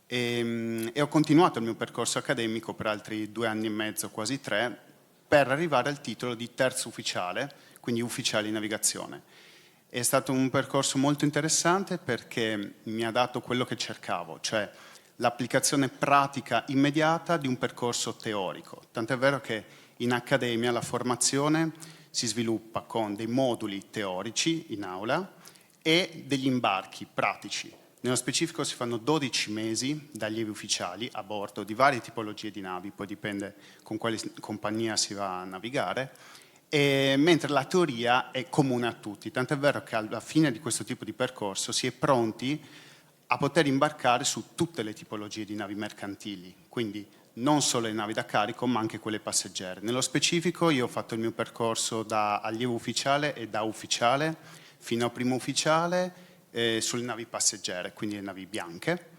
e ho continuato il mio percorso accademico per altri 2 anni e mezzo, quasi 3, per arrivare al titolo di terzo ufficiale, quindi ufficiali di navigazione. È stato un percorso molto interessante perché mi ha dato quello che cercavo, cioè l'applicazione pratica immediata di un percorso teorico. Tant'è vero che in accademia la formazione si sviluppa con dei moduli teorici in aula e degli imbarchi pratici. Nello specifico si fanno 12 mesi da allievi ufficiali a bordo di varie tipologie di navi, poi dipende con quale compagnia si va a navigare, mentre la teoria è comune a tutti. Tant'è vero che alla fine di questo tipo di percorso si è pronti a poter imbarcare su tutte le tipologie di navi mercantili, quindi non solo le navi da carico ma anche quelle passeggere. Nello specifico io ho fatto il mio percorso da allievo ufficiale e da ufficiale fino a primo ufficiale sulle navi passeggere, quindi le navi bianche.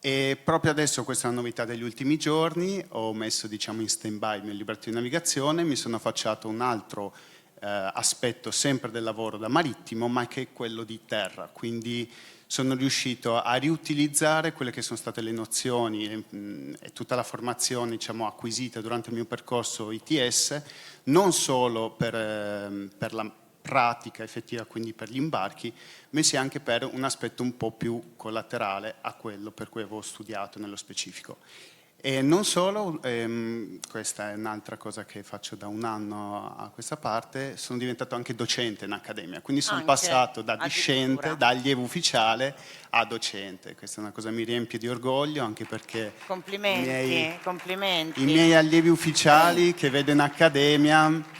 E proprio adesso, questa è una novità degli ultimi giorni, ho messo in stand-by il mio libretto di navigazione, mi sono affacciato un altro aspetto sempre del lavoro da marittimo, ma che è quello di terra, quindi sono riuscito a riutilizzare quelle che sono state le nozioni e tutta la formazione acquisita durante il mio percorso ITS, non solo per la pratica effettiva, quindi per gli imbarchi, ma sia anche per un aspetto un po' più collaterale a quello per cui avevo studiato nello specifico. E non solo, questa è un'altra cosa che faccio da un anno a questa parte, sono diventato anche docente in accademia, quindi sono passato da discente, da allievo ufficiale a docente. Questa è una cosa che mi riempie di orgoglio, anche perché complimenti. I miei allievi ufficiali che vedo in accademia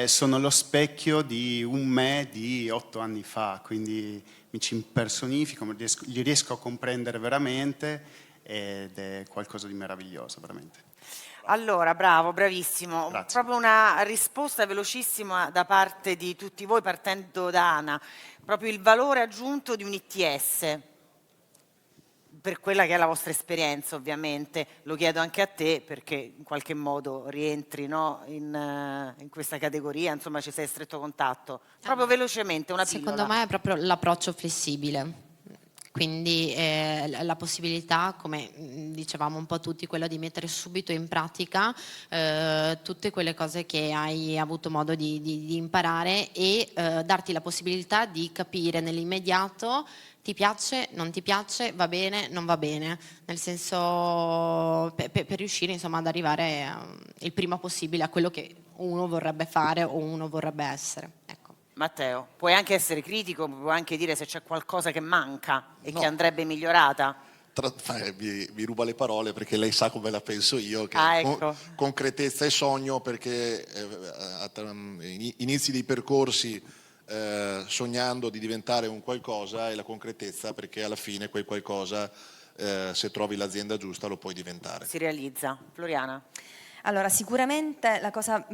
sono lo specchio di un me di 8 anni fa, quindi mi ci impersonifico, li riesco a comprendere veramente ed è qualcosa di meraviglioso, veramente. Allora, bravo, bravissimo. Grazie. Proprio una risposta velocissima da parte di tutti voi, partendo da Ana. Proprio il valore aggiunto di un ITS, per quella che è la vostra esperienza, ovviamente. Lo chiedo anche a te, perché in qualche modo rientri, no, in questa categoria, insomma ci sei a stretto contatto. Proprio velocemente, una pillola. Secondo me è proprio l'approccio flessibile. Quindi la possibilità, come dicevamo un po' tutti, quella di mettere subito in pratica tutte quelle cose che hai avuto modo di imparare e darti la possibilità di capire nell'immediato ti piace, non ti piace, va bene, non va bene, nel senso per riuscire insomma ad arrivare il prima possibile a quello che uno vorrebbe fare o uno vorrebbe essere. Ecco. Matteo, puoi anche essere critico, puoi anche dire se c'è qualcosa che manca e che andrebbe migliorata. Vi ruba le parole perché lei sa come la penso io, che ecco. concretezza e sogno, perché inizi dei percorsi sognando di diventare un qualcosa, e la concretezza perché alla fine quel qualcosa, se trovi l'azienda giusta, lo puoi diventare. Si realizza. Floriana? Allora, sicuramente la cosa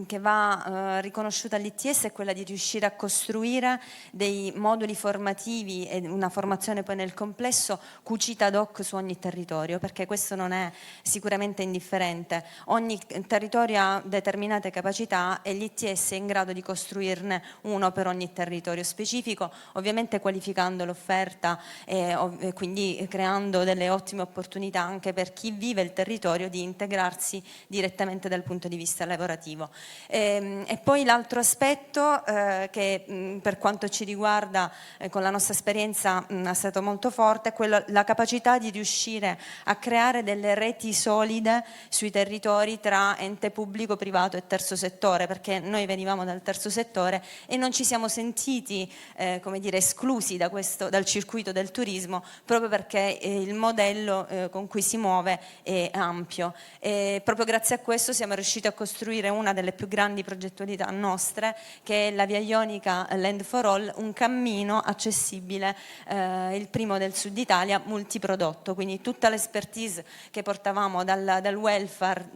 che va riconosciuta all'ITS è quella di riuscire a costruire dei moduli formativi e una formazione poi nel complesso cucita ad hoc su ogni territorio, perché questo non è sicuramente indifferente. Ogni territorio ha determinate capacità e l'ITS è in grado di costruirne uno per ogni territorio specifico, ovviamente qualificando l'offerta e quindi creando delle ottime opportunità anche per chi vive il territorio di integrarsi direttamente dal punto di vista lavorativo. E poi l'altro aspetto che per quanto ci riguarda con la nostra esperienza è stato molto forte è la capacità di riuscire a creare delle reti solide sui territori tra ente pubblico, privato e terzo settore, perché noi venivamo dal terzo settore e non ci siamo sentiti come dire, esclusi dal circuito del turismo, proprio perché il modello con cui si muove è ampio. E proprio grazie a questo siamo riusciti a costruire una delle più grandi progettualità nostre, che è la Via Ionica Land for All, un cammino accessibile, il primo del Sud Italia, multiprodotto, quindi tutta l'expertise che portavamo dal welfare,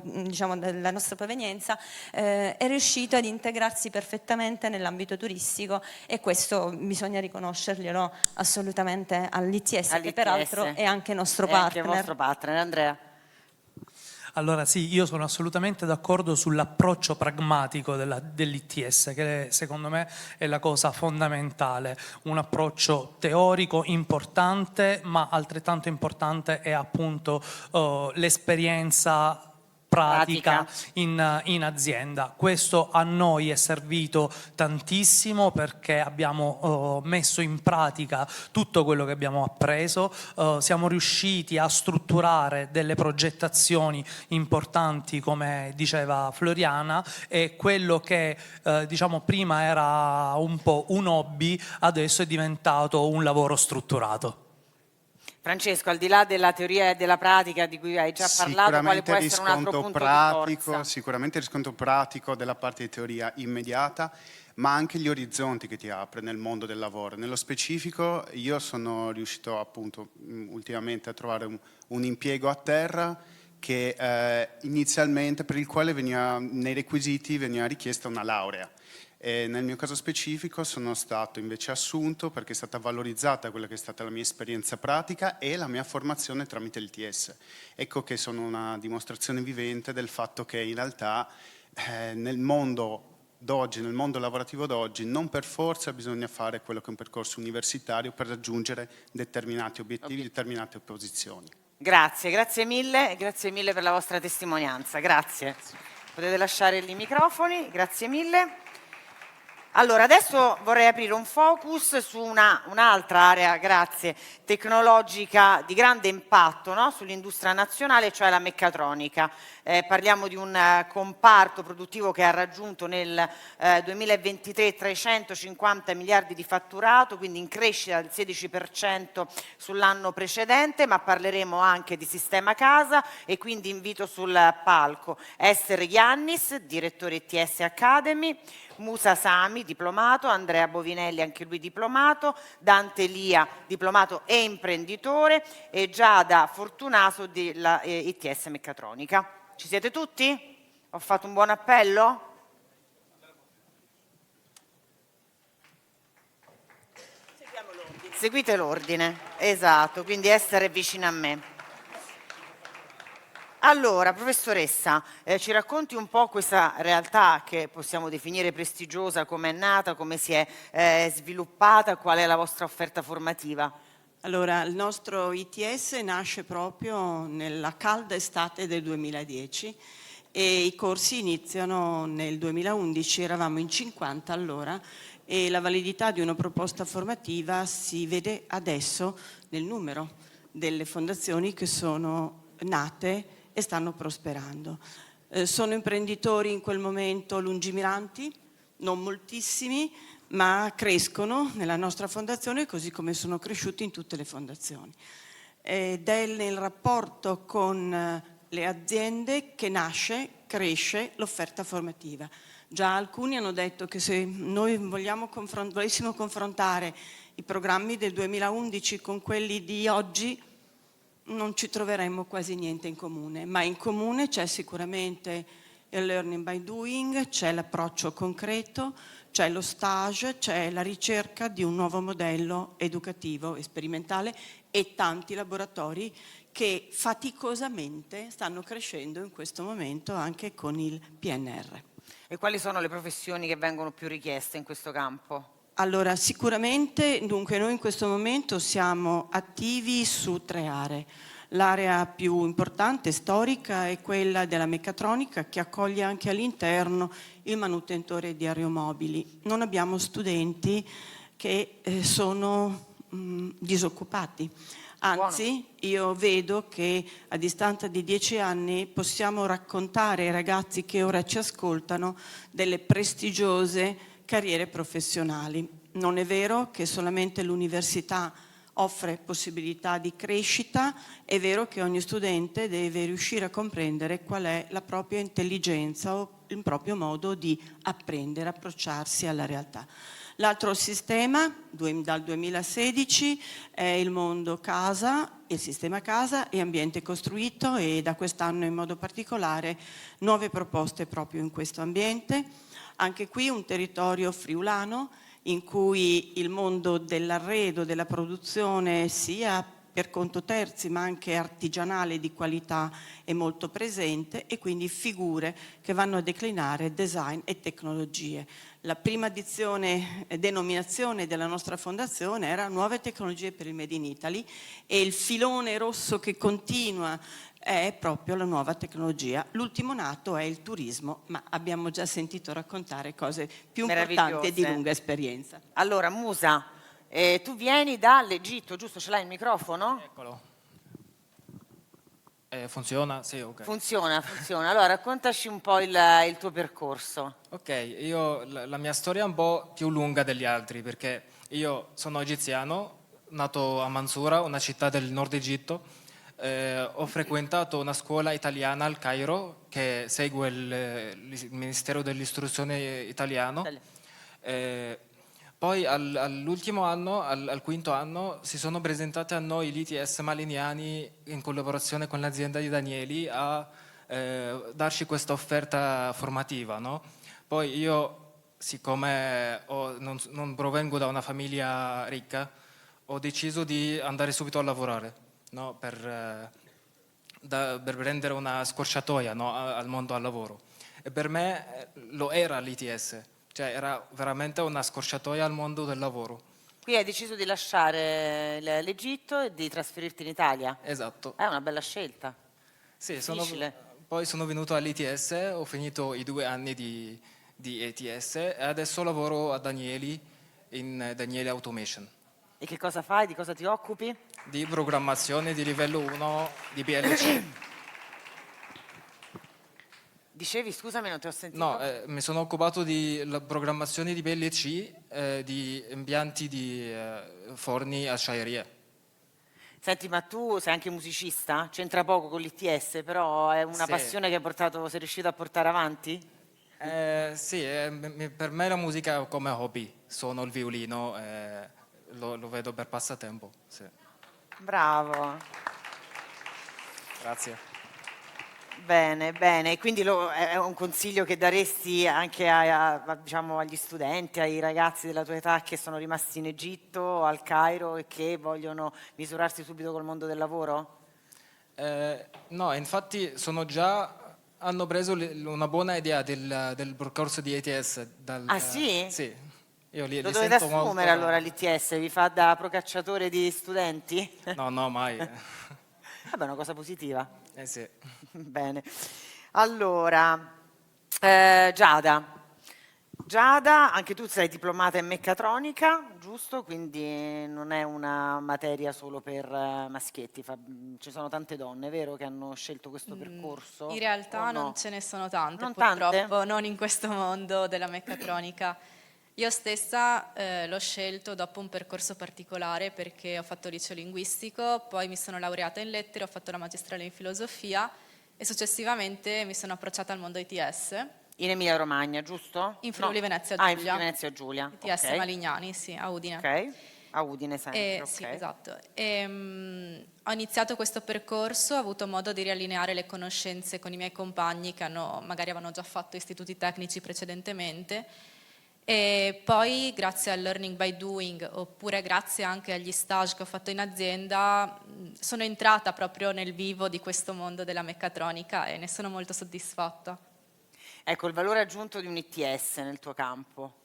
diciamo della nostra provenienza, è riuscito ad integrarsi perfettamente nell'ambito turistico, e questo bisogna riconoscerglielo assolutamente all'ITS, che peraltro è anche nostro partner. Anche vostro partner. Andrea? Allora sì, io sono assolutamente d'accordo sull'approccio pragmatico dell'ITS, che secondo me è la cosa fondamentale, un approccio teorico importante, ma altrettanto importante è appunto l'esperienza pratica in azienda. Questo a noi è servito tantissimo perché abbiamo messo in pratica tutto quello che abbiamo appreso, siamo riusciti a strutturare delle progettazioni importanti, come diceva Floriana, e quello che diciamo prima era un po' un hobby adesso è diventato un lavoro strutturato. Francesco, al di là della teoria e della pratica di cui hai già parlato, quale può essere un altro punto di forza? Sicuramente il riscontro pratico della parte di teoria immediata, ma anche gli orizzonti che ti apre nel mondo del lavoro. Nello specifico io sono riuscito appunto ultimamente a trovare un impiego a terra che inizialmente, per il quale nei requisiti veniva richiesta una laurea. E nel mio caso specifico sono stato invece assunto perché è stata valorizzata quella che è stata la mia esperienza pratica e la mia formazione tramite il TS. Ecco che sono una dimostrazione vivente del fatto che in realtà nel mondo d'oggi, nel mondo lavorativo d'oggi, non per forza bisogna fare quello che è un percorso universitario per raggiungere determinati obiettivi, determinate posizioni. Grazie mille per la vostra testimonianza, grazie. Potete lasciare i microfoni, grazie mille. Allora, adesso vorrei aprire un focus su un'altra area, grazie, tecnologica di grande impatto, no? Sull'industria nazionale, cioè la meccatronica. Parliamo di un comparto produttivo che ha raggiunto nel 2023 350 miliardi di fatturato, quindi in crescita del 16% sull'anno precedente, ma parleremo anche di sistema casa e quindi invito sul palco Esther Iannis, direttore ITS Academy, Musa Sami, diplomato, Andrea Bovinelli, anche lui diplomato, Dante Lia, diplomato e imprenditore, e Giada Fortunato della ITS Meccatronica. Ci siete tutti? Ho fatto un buon appello? Seguite l'ordine, esatto, quindi essere vicino a me. Allora, professoressa, ci racconti un po' questa realtà che possiamo definire prestigiosa, come è nata, come si è sviluppata, qual è la vostra offerta formativa? Allora, il nostro ITS nasce proprio nella calda estate del 2010 e i corsi iniziano nel 2011, eravamo in 50 allora, e la validità di una proposta formativa si vede adesso nel numero delle fondazioni che sono nate e stanno prosperando. Sono imprenditori in quel momento lungimiranti, non moltissimi, ma crescono nella nostra fondazione così come sono cresciuti in tutte le fondazioni. Ed è nel rapporto con le aziende che cresce l'offerta formativa. Già alcuni hanno detto che se noi volessimo confrontare i programmi del 2011 con quelli di oggi, non ci troveremmo quasi niente in comune, ma in comune c'è sicuramente il learning by doing, c'è l'approccio concreto, c'è lo stage, c'è la ricerca di un nuovo modello educativo e sperimentale e tanti laboratori che faticosamente stanno crescendo in questo momento anche con il PNR. E quali sono le professioni che vengono più richieste in questo campo? Allora, sicuramente, dunque, noi in questo momento siamo attivi su 3 aree. L'area più importante, storica, è quella della meccatronica, che accoglie anche all'interno il manutentore di aeromobili. Non abbiamo studenti che sono disoccupati. Anzi, io vedo che a distanza di 10 anni possiamo raccontare ai ragazzi che ora ci ascoltano delle prestigiose carriere professionali. Non è vero che solamente l'università offre possibilità di crescita, è vero che ogni studente deve riuscire a comprendere qual è la propria intelligenza o il proprio modo di apprendere, approcciarsi alla realtà. L'altro sistema, dal 2016, è il mondo casa, il sistema casa e ambiente costruito, e da quest'anno in modo particolare nuove proposte proprio in questo ambiente. Anche qui un territorio friulano in cui il mondo dell'arredo, della produzione sia per conto terzi, ma anche artigianale di qualità è molto presente, e quindi figure che vanno a declinare design e tecnologie. La prima denominazione della nostra fondazione era Nuove tecnologie per il Made in Italy, e il filone rosso che continua è proprio la nuova tecnologia. L'ultimo nato è il turismo, ma abbiamo già sentito raccontare cose più importanti e di lunga esperienza. Allora, Musa, tu vieni dall'Egitto, giusto? Ce l'hai il microfono? Eccolo. Funziona? Sì, ok. Funziona. Allora, raccontaci un po' il tuo percorso. Ok, la mia storia è un po' più lunga degli altri, perché io sono egiziano, nato a Mansoura, una città del nord Egitto. Ho frequentato una scuola italiana al Cairo che segue il Ministero dell'Istruzione italiano. Poi all'ultimo anno, al quinto anno, si sono presentati a noi gli ITS Malignani in collaborazione con l'azienda di Danieli a darci questa offerta formativa, no? Poi io, siccome non provengo da una famiglia ricca, ho deciso di andare subito a lavorare, no? per prendere una scorciatoia, no? al mondo al lavoro. E per me lo era l'ITS. Cioè era veramente una scorciatoia al mondo del lavoro. Qui hai deciso di lasciare l'Egitto e di trasferirti in Italia. Esatto. È una bella scelta. Sì, Difficile. poi sono venuto all'ITS, ho finito i 2 anni di ETS e adesso lavoro a Danieli in Danieli Automation. E che cosa fai? Di cosa ti occupi? Di programmazione di livello 1 di PLC. Dicevi, scusami, non ti ho sentito. No, mi sono occupato di programmazione di PLC, di impianti di forni acciaierie. Senti, ma tu sei anche musicista? C'entra poco con l'ITS, però è una Sì. passione che sei riuscito a portare avanti? Sì, per me la musica è come hobby, suono il violino, lo vedo per passatempo. Sì. Bravo. Grazie. Bene, quindi è un consiglio che daresti anche diciamo, agli studenti, ai ragazzi della tua età che sono rimasti in Egitto, al Cairo e che vogliono misurarsi subito col mondo del lavoro? No, infatti hanno preso una buona idea del percorso di ETS. Ah sì? Sì. Io li Lo dovete sento assumere molto... allora l'ITS? Vi fa da procacciatore di studenti? No, mai. Vabbè, è una cosa positiva. Sì. Bene. Allora, Giada, anche tu sei diplomata in meccatronica, giusto? Quindi non è una materia solo per maschietti, ci sono tante donne, vero, che hanno scelto questo percorso? In realtà o no? non ce ne sono tante, Non purtroppo, tante? non in questo mondo della meccatronica. Io stessa l'ho scelto dopo un percorso particolare perché ho fatto liceo linguistico, poi mi sono laureata in lettere, ho fatto la magistrale in filosofia e successivamente mi sono approcciata al mondo ITS. In Emilia Romagna, giusto? In Friuli No. Venezia Ah, in Giulia. Friuli Venezia Giulia. ITS ok. Malignani, sì, a Udine. Ok, a Udine sempre, ok. Sì, esatto. Ho iniziato questo percorso, ho avuto modo di riallineare le conoscenze con i miei compagni che magari avevano già fatto istituti tecnici precedentemente. E poi grazie al learning by doing oppure grazie anche agli stage che ho fatto in azienda sono entrata proprio nel vivo di questo mondo della meccatronica e ne sono molto soddisfatta. Ecco, il valore aggiunto di un ITS nel tuo campo.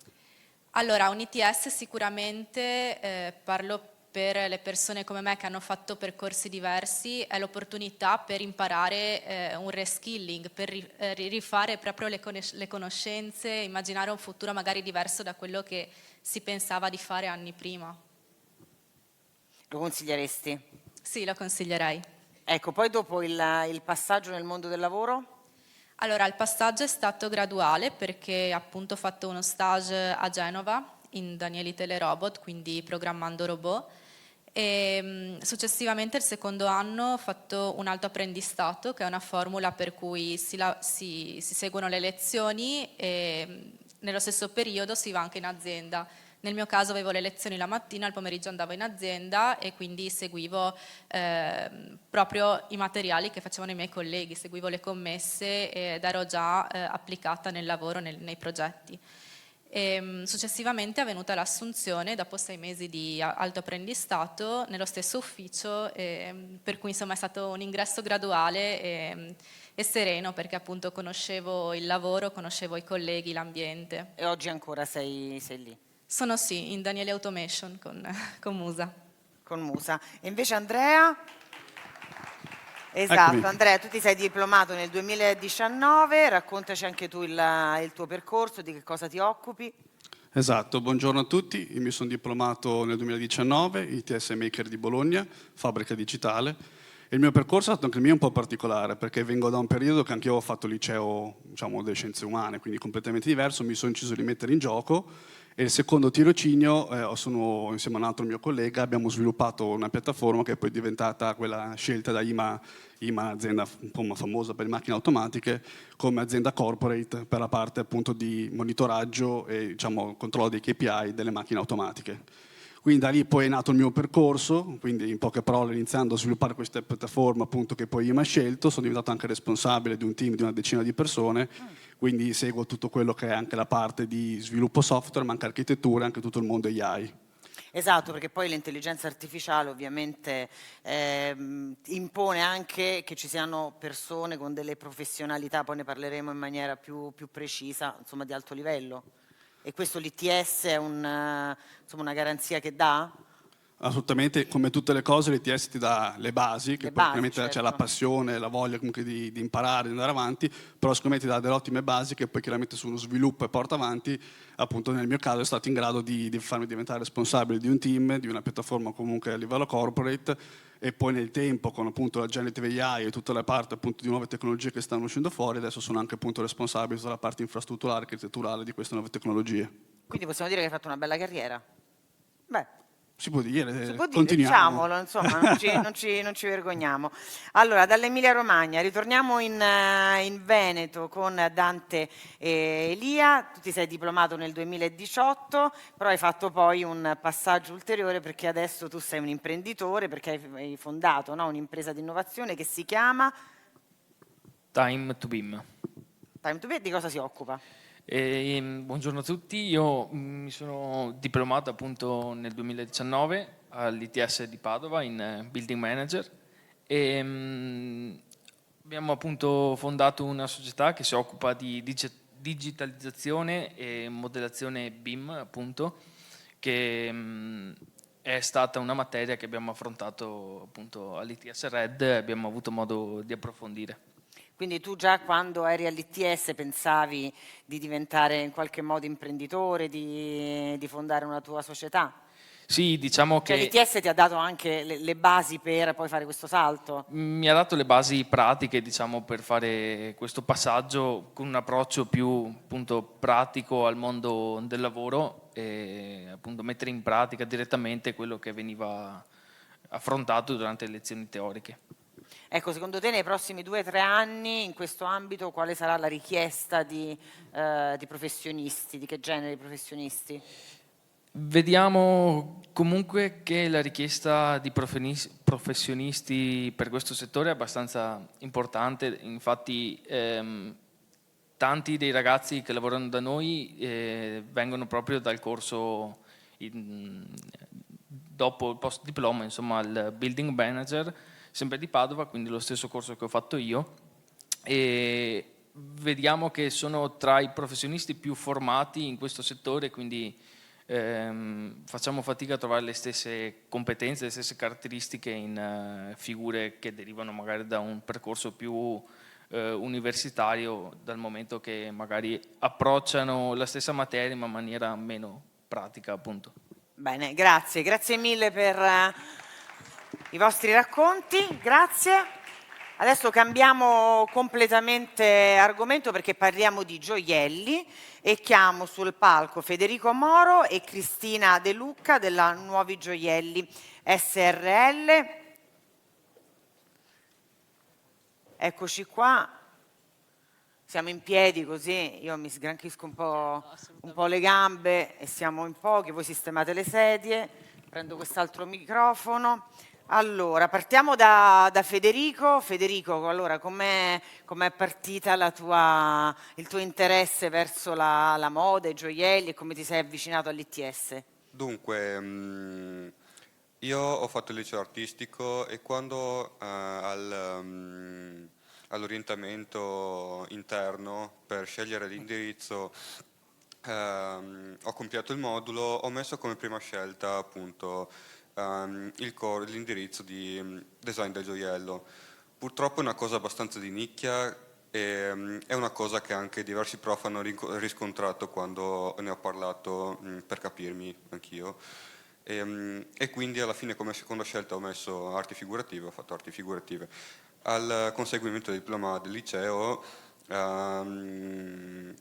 Allora, un ITS sicuramente, parlo per le persone come me che hanno fatto percorsi diversi, è l'opportunità per imparare un reskilling, per rifare proprio le conoscenze, immaginare un futuro magari diverso da quello che si pensava di fare anni prima. Lo consiglieresti? Sì, lo consiglierei. Ecco, poi dopo il passaggio nel mondo del lavoro? Allora, il passaggio è stato graduale perché appunto ho fatto uno stage a Genova in Danieli Telerobot, quindi programmando robot. E successivamente il secondo anno ho fatto un alto apprendistato, che è una formula per cui si seguono le lezioni e nello stesso periodo si va anche in azienda. Nel mio caso avevo le lezioni la mattina, il pomeriggio andavo in azienda e quindi seguivo proprio i materiali che facevano i miei colleghi, seguivo le commesse ed ero già applicata nel lavoro, nei progetti. Successivamente è avvenuta l'assunzione dopo 6 mesi di alto apprendistato nello stesso ufficio, per cui insomma è stato un ingresso graduale e sereno, perché appunto conoscevo il lavoro, conoscevo i colleghi, l'ambiente. E oggi ancora sei lì? Sono sì, in Daniele Automation con Musa. Con Musa. E invece Andrea? Esatto, Eccomi. Andrea, tu ti sei diplomato nel 2019, raccontaci anche tu il tuo percorso, di che cosa ti occupi. Esatto, buongiorno a tutti, io mi sono diplomato nel 2019, ITS Maker di Bologna, fabbrica digitale. Il mio percorso è stato anche il mio un po' particolare, perché vengo da un periodo che anche io ho fatto liceo, diciamo, delle scienze umane, quindi completamente diverso, mi sono deciso di mettere in gioco. E il secondo tirocinio, insieme a un altro mio collega, abbiamo sviluppato una piattaforma che è poi diventata quella scelta da IMA, azienda un po' famosa per le macchine automatiche, come azienda corporate per la parte appunto di monitoraggio e, diciamo, controllo dei KPI delle macchine automatiche. Quindi da lì poi è nato il mio percorso, quindi in poche parole iniziando a sviluppare questa piattaforma appunto che poi IMA ha scelto, sono diventato anche responsabile di un team di una decina di persone, quindi seguo tutto quello che è anche la parte di sviluppo software, ma anche architettura, anche tutto il mondo AI. Esatto, perché poi l'intelligenza artificiale ovviamente impone anche che ci siano persone con delle professionalità, poi ne parleremo in maniera più precisa, insomma di alto livello. E questo l'ITS è insomma, una garanzia che dà? Assolutamente, come tutte le cose l'ITS ti dà le basi, che poi ovviamente certo. c'è la passione, la voglia comunque di imparare, di andare avanti, però secondo me ti dà delle ottime basi che poi chiaramente sono sviluppo e porta avanti. Appunto nel mio caso è stato in grado di farmi diventare responsabile di un team, di una piattaforma comunque a livello corporate, e poi nel tempo con appunto la Generative AI e tutta la parte appunto di nuove tecnologie che stanno uscendo fuori, adesso sono anche appunto responsabile della parte infrastrutturale, architetturale di queste nuove tecnologie. Quindi possiamo dire che hai fatto una bella carriera? Beh. Si può dire, Continuiamo. Diciamolo, insomma, non ci vergogniamo. Allora, dall'Emilia Romagna ritorniamo in Veneto con Dante e Elia. Tu ti sei diplomato nel 2018, però hai fatto poi un passaggio ulteriore, perché adesso tu sei un imprenditore, perché hai fondato, no, un'impresa di innovazione che si chiama Time to Beam. Time to Beam. Di cosa si occupa? Buongiorno a tutti, io mi sono diplomato appunto nel 2019 all'ITS di Padova in Building Manager e abbiamo appunto fondato una società che si occupa di digitalizzazione e modellazione BIM, appunto, che è stata una materia che abbiamo affrontato appunto all'ITS Red e abbiamo avuto modo di approfondire. Quindi tu già quando eri all'ITS pensavi di diventare in qualche modo imprenditore, di fondare una tua società? Sì, diciamo che l'ITS ti ha dato anche le basi per poi fare questo salto? mi ha dato le basi pratiche, diciamo, per fare questo passaggio con un approccio più appunto pratico al mondo del lavoro e appunto mettere in pratica direttamente quello che veniva affrontato durante le lezioni teoriche. Ecco, secondo te nei prossimi 2 o 3 anni in questo ambito quale sarà la richiesta di professionisti, di che genere di professionisti? Vediamo comunque che la richiesta di professionisti per questo settore è abbastanza importante, infatti tanti dei ragazzi che lavorano da noi vengono proprio dal corso dopo il post diploma, insomma il Building Manager, sempre di Padova, quindi lo stesso corso che ho fatto io, e vediamo che sono tra i professionisti più formati in questo settore, quindi facciamo fatica a trovare le stesse competenze, le stesse caratteristiche in figure che derivano magari da un percorso più universitario, dal momento che magari approcciano la stessa materia ma in maniera meno pratica, appunto. Bene, grazie mille per i vostri racconti, grazie. Adesso cambiamo completamente argomento perché parliamo di gioielli e chiamo sul palco Federico Moro e Cristina De Lucca della Nuovi Gioielli SRL. Eccoci qua, siamo in piedi così io mi sgranchisco un po' le gambe e siamo in pochi, voi sistemate le sedie, prendo quest'altro microfono. Allora, partiamo da Federico. Federico, allora, com'è partita il tuo interesse verso la moda, i gioielli e come ti sei avvicinato all'ITS? Dunque, io ho fatto il liceo artistico e quando all'orientamento interno per scegliere l'indirizzo ho compilato il modulo, ho messo come prima scelta appunto l'indirizzo di design del gioiello. Purtroppo è una cosa abbastanza di nicchia e è una cosa che anche diversi prof hanno riscontrato quando ne ho parlato per capirmi anch'io. E quindi alla fine come seconda scelta ho messo arti figurative, ho fatto arti figurative. Al conseguimento del diploma del liceo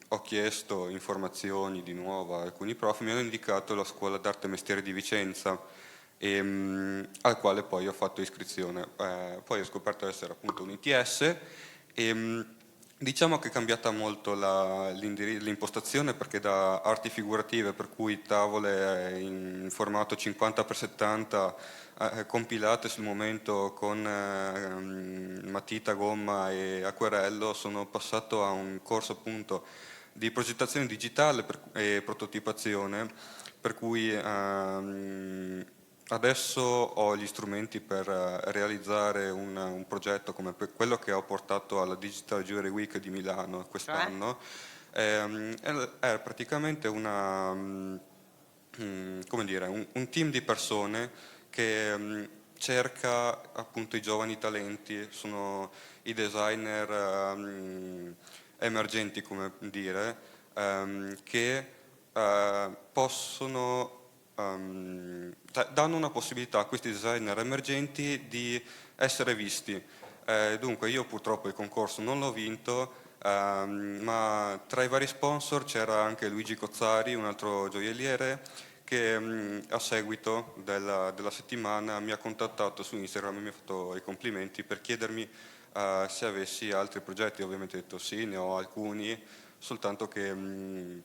ho chiesto informazioni di nuovo a alcuni prof, mi hanno indicato la scuola d'arte e mestiere di Vicenza, al quale poi ho fatto iscrizione. Poi ho scoperto essere appunto un ITS e diciamo che è cambiata molto l'impostazione, perché da arti figurative, per cui tavole in formato 50x70 compilate sul momento con matita, gomma e acquerello, sono passato a un corso appunto di progettazione digitale e prototipazione, per cui adesso ho gli strumenti per realizzare un progetto come quello che ho portato alla Digital Jewelry Week di Milano quest'anno. È praticamente come dire, un team di persone che cerca appunto i giovani talenti, sono i designer emergenti, come dire, che possono danno una possibilità a questi designer emergenti di essere visti. Dunque io purtroppo il concorso non l'ho vinto, ma tra i vari sponsor c'era anche Luigi Cozzari, un altro gioielliere, che a seguito della settimana mi ha contattato su Instagram e mi ha fatto i complimenti per chiedermi se avessi altri progetti. Ovviamente ho detto sì, ne ho alcuni, soltanto che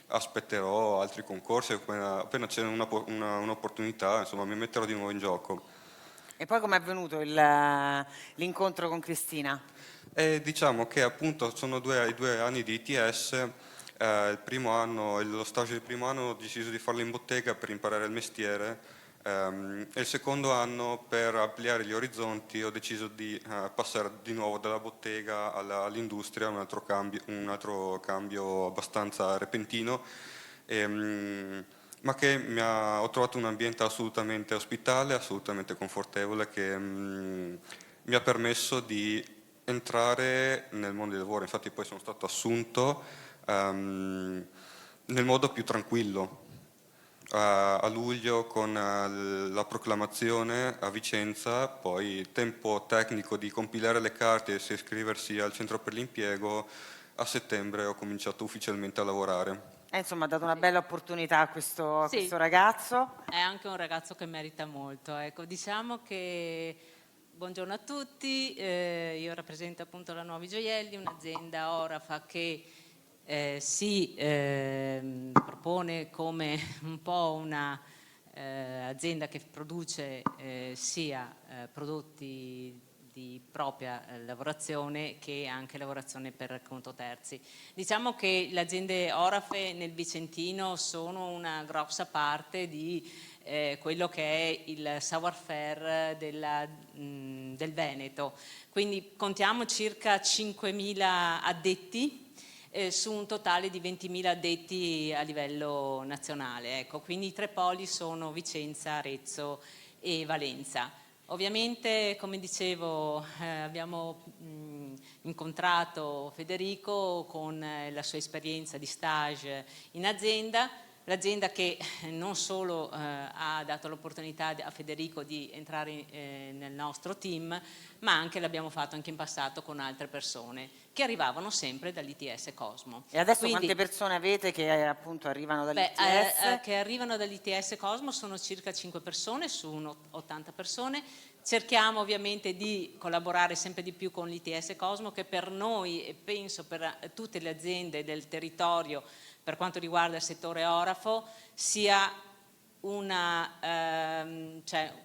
aspetterò altri concorsi, appena c'è un'opportunità, insomma, mi metterò di nuovo in gioco. E poi com'è avvenuto l'incontro con Cristina? Diciamo che appunto sono i 2 anni di ITS. Il primo anno, lo stage del primo anno ho deciso di farlo in bottega per imparare il mestiere, e il secondo anno, per ampliare gli orizzonti, ho deciso di passare di nuovo dalla bottega all'industria, un altro cambio abbastanza repentino, ma che ho trovato un ambiente assolutamente ospitale, assolutamente confortevole, che mi ha permesso di entrare nel mondo del lavoro. Infatti poi sono stato assunto nel modo più tranquillo. A luglio con la proclamazione a Vicenza, poi tempo tecnico di compilare le carte e iscriversi al centro per l'impiego, a settembre ho cominciato ufficialmente a lavorare. Insomma, ha dato una bella opportunità a questo Sì. ragazzo. È anche un ragazzo che merita molto. Ecco, diciamo che buongiorno a tutti, io rappresento appunto la Nuovi Gioielli, un'azienda orafa che si propone come un po' una azienda che produce sia prodotti di propria lavorazione che anche lavorazione per conto terzi. Diciamo che le aziende orafe nel Vicentino sono una grossa parte di quello che è il savoir-faire del Veneto. Quindi contiamo circa 5.000 addetti su un totale di 20.000 addetti a livello nazionale. Ecco, quindi i 3 poli sono Vicenza, Arezzo e Valenza. Ovviamente, come dicevo, abbiamo incontrato Federico con la sua esperienza di stage in azienda, l'azienda che non solo ha dato l'opportunità a Federico di entrare nel nostro team, ma anche l'abbiamo fatto anche in passato con altre persone che arrivavano sempre dall'ITS Cosmo. E adesso Quindi, quante persone avete che appunto arrivano dall'ITS? Che arrivano dall'ITS Cosmo sono circa 5 persone su 80 persone. Cerchiamo ovviamente di collaborare sempre di più con l'ITS Cosmo, che per noi e penso per tutte le aziende del territorio per quanto riguarda il settore orafo sia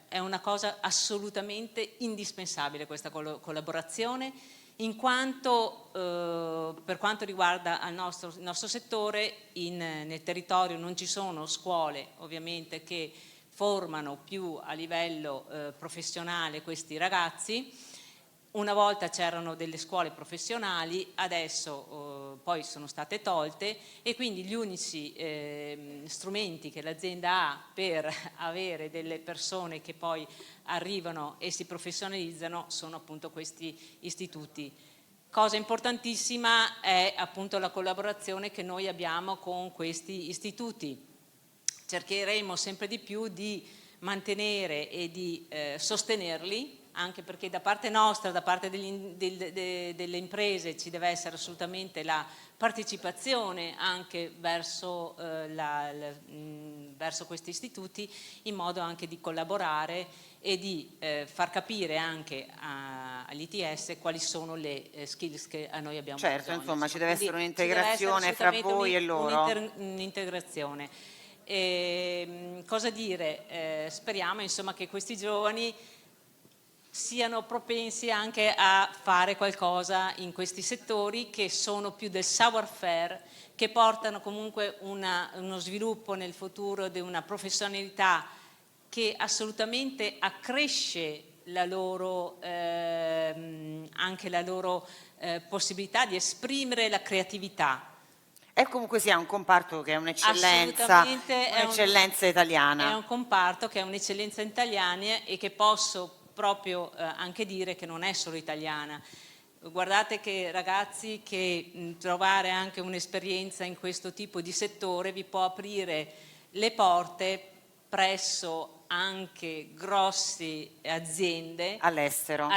è una cosa assolutamente indispensabile questa collaborazione, in quanto per quanto riguarda il nostro settore nel territorio non ci sono scuole ovviamente che formano più a livello professionale questi ragazzi. Una volta c'erano delle scuole professionali, adesso poi sono state tolte e quindi gli unici strumenti che l'azienda ha per avere delle persone che poi arrivano e si professionalizzano sono appunto questi istituti. Cosa importantissima è appunto la collaborazione che noi abbiamo con questi istituti. Cercheremo sempre di più di mantenere e di sostenerli, anche perché da parte nostra, da parte delle imprese ci deve essere assolutamente la partecipazione anche verso questi istituti, in modo anche di collaborare e di far capire anche agli ITS quali sono le skills che a noi abbiamo bisogno. Certo, insomma, ci deve essere un'integrazione fra voi e loro. Un'integrazione. Cosa dire? Speriamo insomma che questi giovani siano propensi anche a fare qualcosa in questi settori che sono più del savoir-faire, che portano comunque uno sviluppo nel futuro di una professionalità che assolutamente accresce la loro, anche la loro possibilità di esprimere la creatività. E comunque sia un comparto che è un'eccellenza italiana. È un comparto che è un'eccellenza italiana e che posso proprio anche dire che non è solo italiana. Guardate che ragazzi, che trovare anche un'esperienza in questo tipo di settore vi può aprire le porte presso anche grosse aziende all'estero,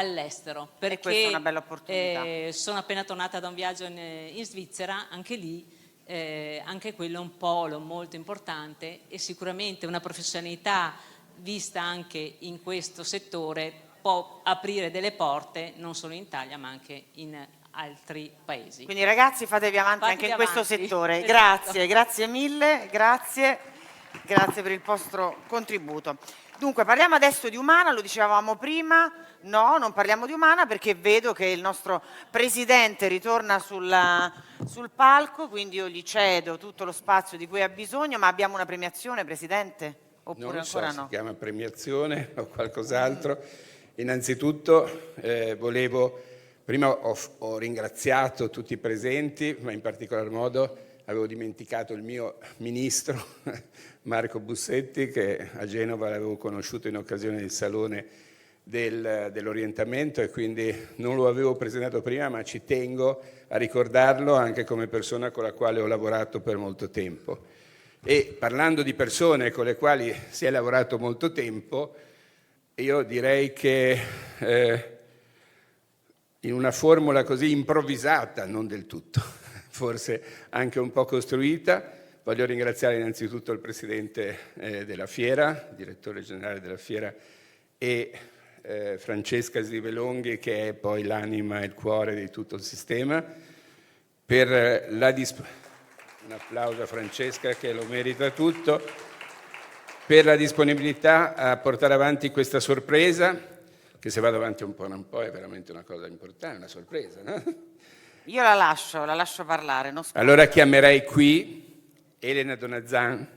perché e questa è una bella opportunità. Sono appena tornata da un viaggio in Svizzera, anche lì anche quello è un polo molto importante e sicuramente una professionalità vista anche in questo settore può aprire delle porte non solo in Italia ma anche in altri paesi. Quindi ragazzi, fatevi avanti anche in questo settore. Grazie, grazie mille, grazie per il vostro contributo. Dunque parliamo adesso di Umana, lo dicevamo prima, no, non parliamo di Umana perché vedo che il nostro presidente ritorna sul palco, quindi io gli cedo tutto lo spazio di cui ha bisogno, ma abbiamo una premiazione, presidente? Oppure non so, ancora no? si chiama premiazione o qualcos'altro. Innanzitutto prima ho ringraziato tutti i presenti, ma in particolar modo avevo dimenticato il mio ministro Marco Bussetti, che a Genova l'avevo conosciuto in occasione del Salone dell'Orientamento e quindi non lo avevo presentato prima, ma ci tengo a ricordarlo anche come persona con la quale ho lavorato per molto tempo. E parlando di persone con le quali si è lavorato molto tempo, io direi che in una formula così improvvisata, non del tutto, forse anche un po' costruita, voglio ringraziare innanzitutto il presidente della Fiera, direttore generale della Fiera, e Francesca Sivellonghi, che è poi l'anima e il cuore di tutto il sistema, per un applauso a Francesca che lo merita tutto, per la disponibilità a portare avanti questa sorpresa, che se vado avanti un po' è veramente una cosa importante, una sorpresa, no? Io la lascio parlare. Non allora chiamerei qui Elena Donazan,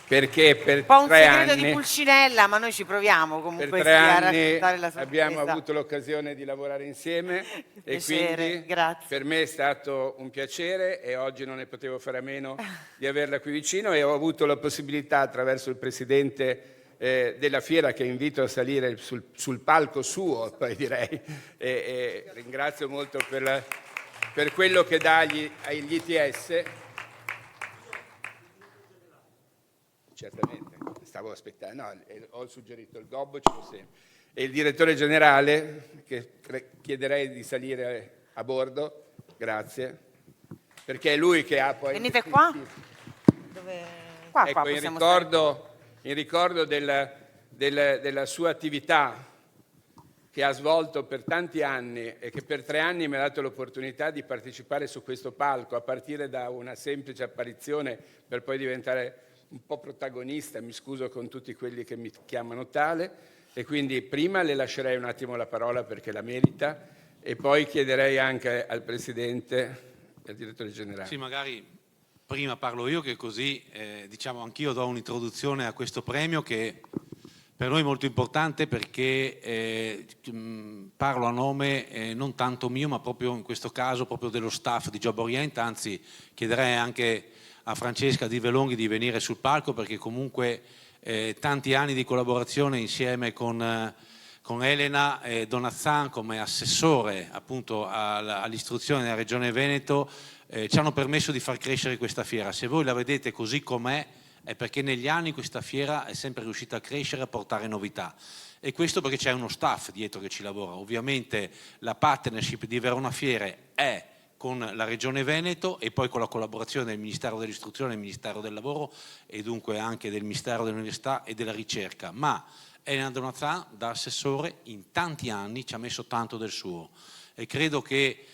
perché per 3 anni... Un po' un segreto di Pulcinella, ma noi ci proviamo comunque per 3 a anni raccontare la sorpresa. abbiamo avuto l'occasione di lavorare insieme e quindi grazie. Per me è stato un piacere e oggi non ne potevo fare a meno di averla qui vicino e ho avuto la possibilità attraverso il presidente della Fiera, che invito a salire sul palco suo, poi direi, e ringrazio molto per quello che dà agli ITS. Certamente, stavo aspettando, no, ho suggerito il gobbo, ce l'ho sempre. E il direttore generale, che chiederei di salire a bordo, grazie, perché è lui che ha poi... Venite qua? Qua ecco, in ricordo della sua attività, che ha svolto per tanti anni e che per 3 anni mi ha dato l'opportunità di partecipare su questo palco, a partire da una semplice apparizione per poi diventare un po' protagonista, mi scuso con tutti quelli che mi chiamano tale, e quindi prima le lascerei un attimo la parola perché la merita e poi chiederei anche al Presidente e al Direttore Generale. Sì, magari prima parlo io, che così diciamo anch'io do un'introduzione a questo premio che per noi è molto importante, perché parlo a nome non tanto mio, ma proprio in questo caso proprio dello staff di Job Orient. Anzi, chiederei anche a Francesca Di Velonghi di venire sul palco, perché comunque tanti anni di collaborazione insieme con Elena Donazzan come assessore appunto all'istruzione nella Regione Veneto ci hanno permesso di far crescere questa fiera. Se voi la vedete così com'è, è perché negli anni questa fiera è sempre riuscita a crescere, a portare novità, e questo perché c'è uno staff dietro che ci lavora. Ovviamente la partnership di Verona Fiere è con la Regione Veneto e poi con la collaborazione del Ministero dell'Istruzione, del Ministero del Lavoro e dunque anche del Ministero dell'Università e della Ricerca, ma Elena Donazzan da assessore in tanti anni ci ha messo tanto del suo, e credo che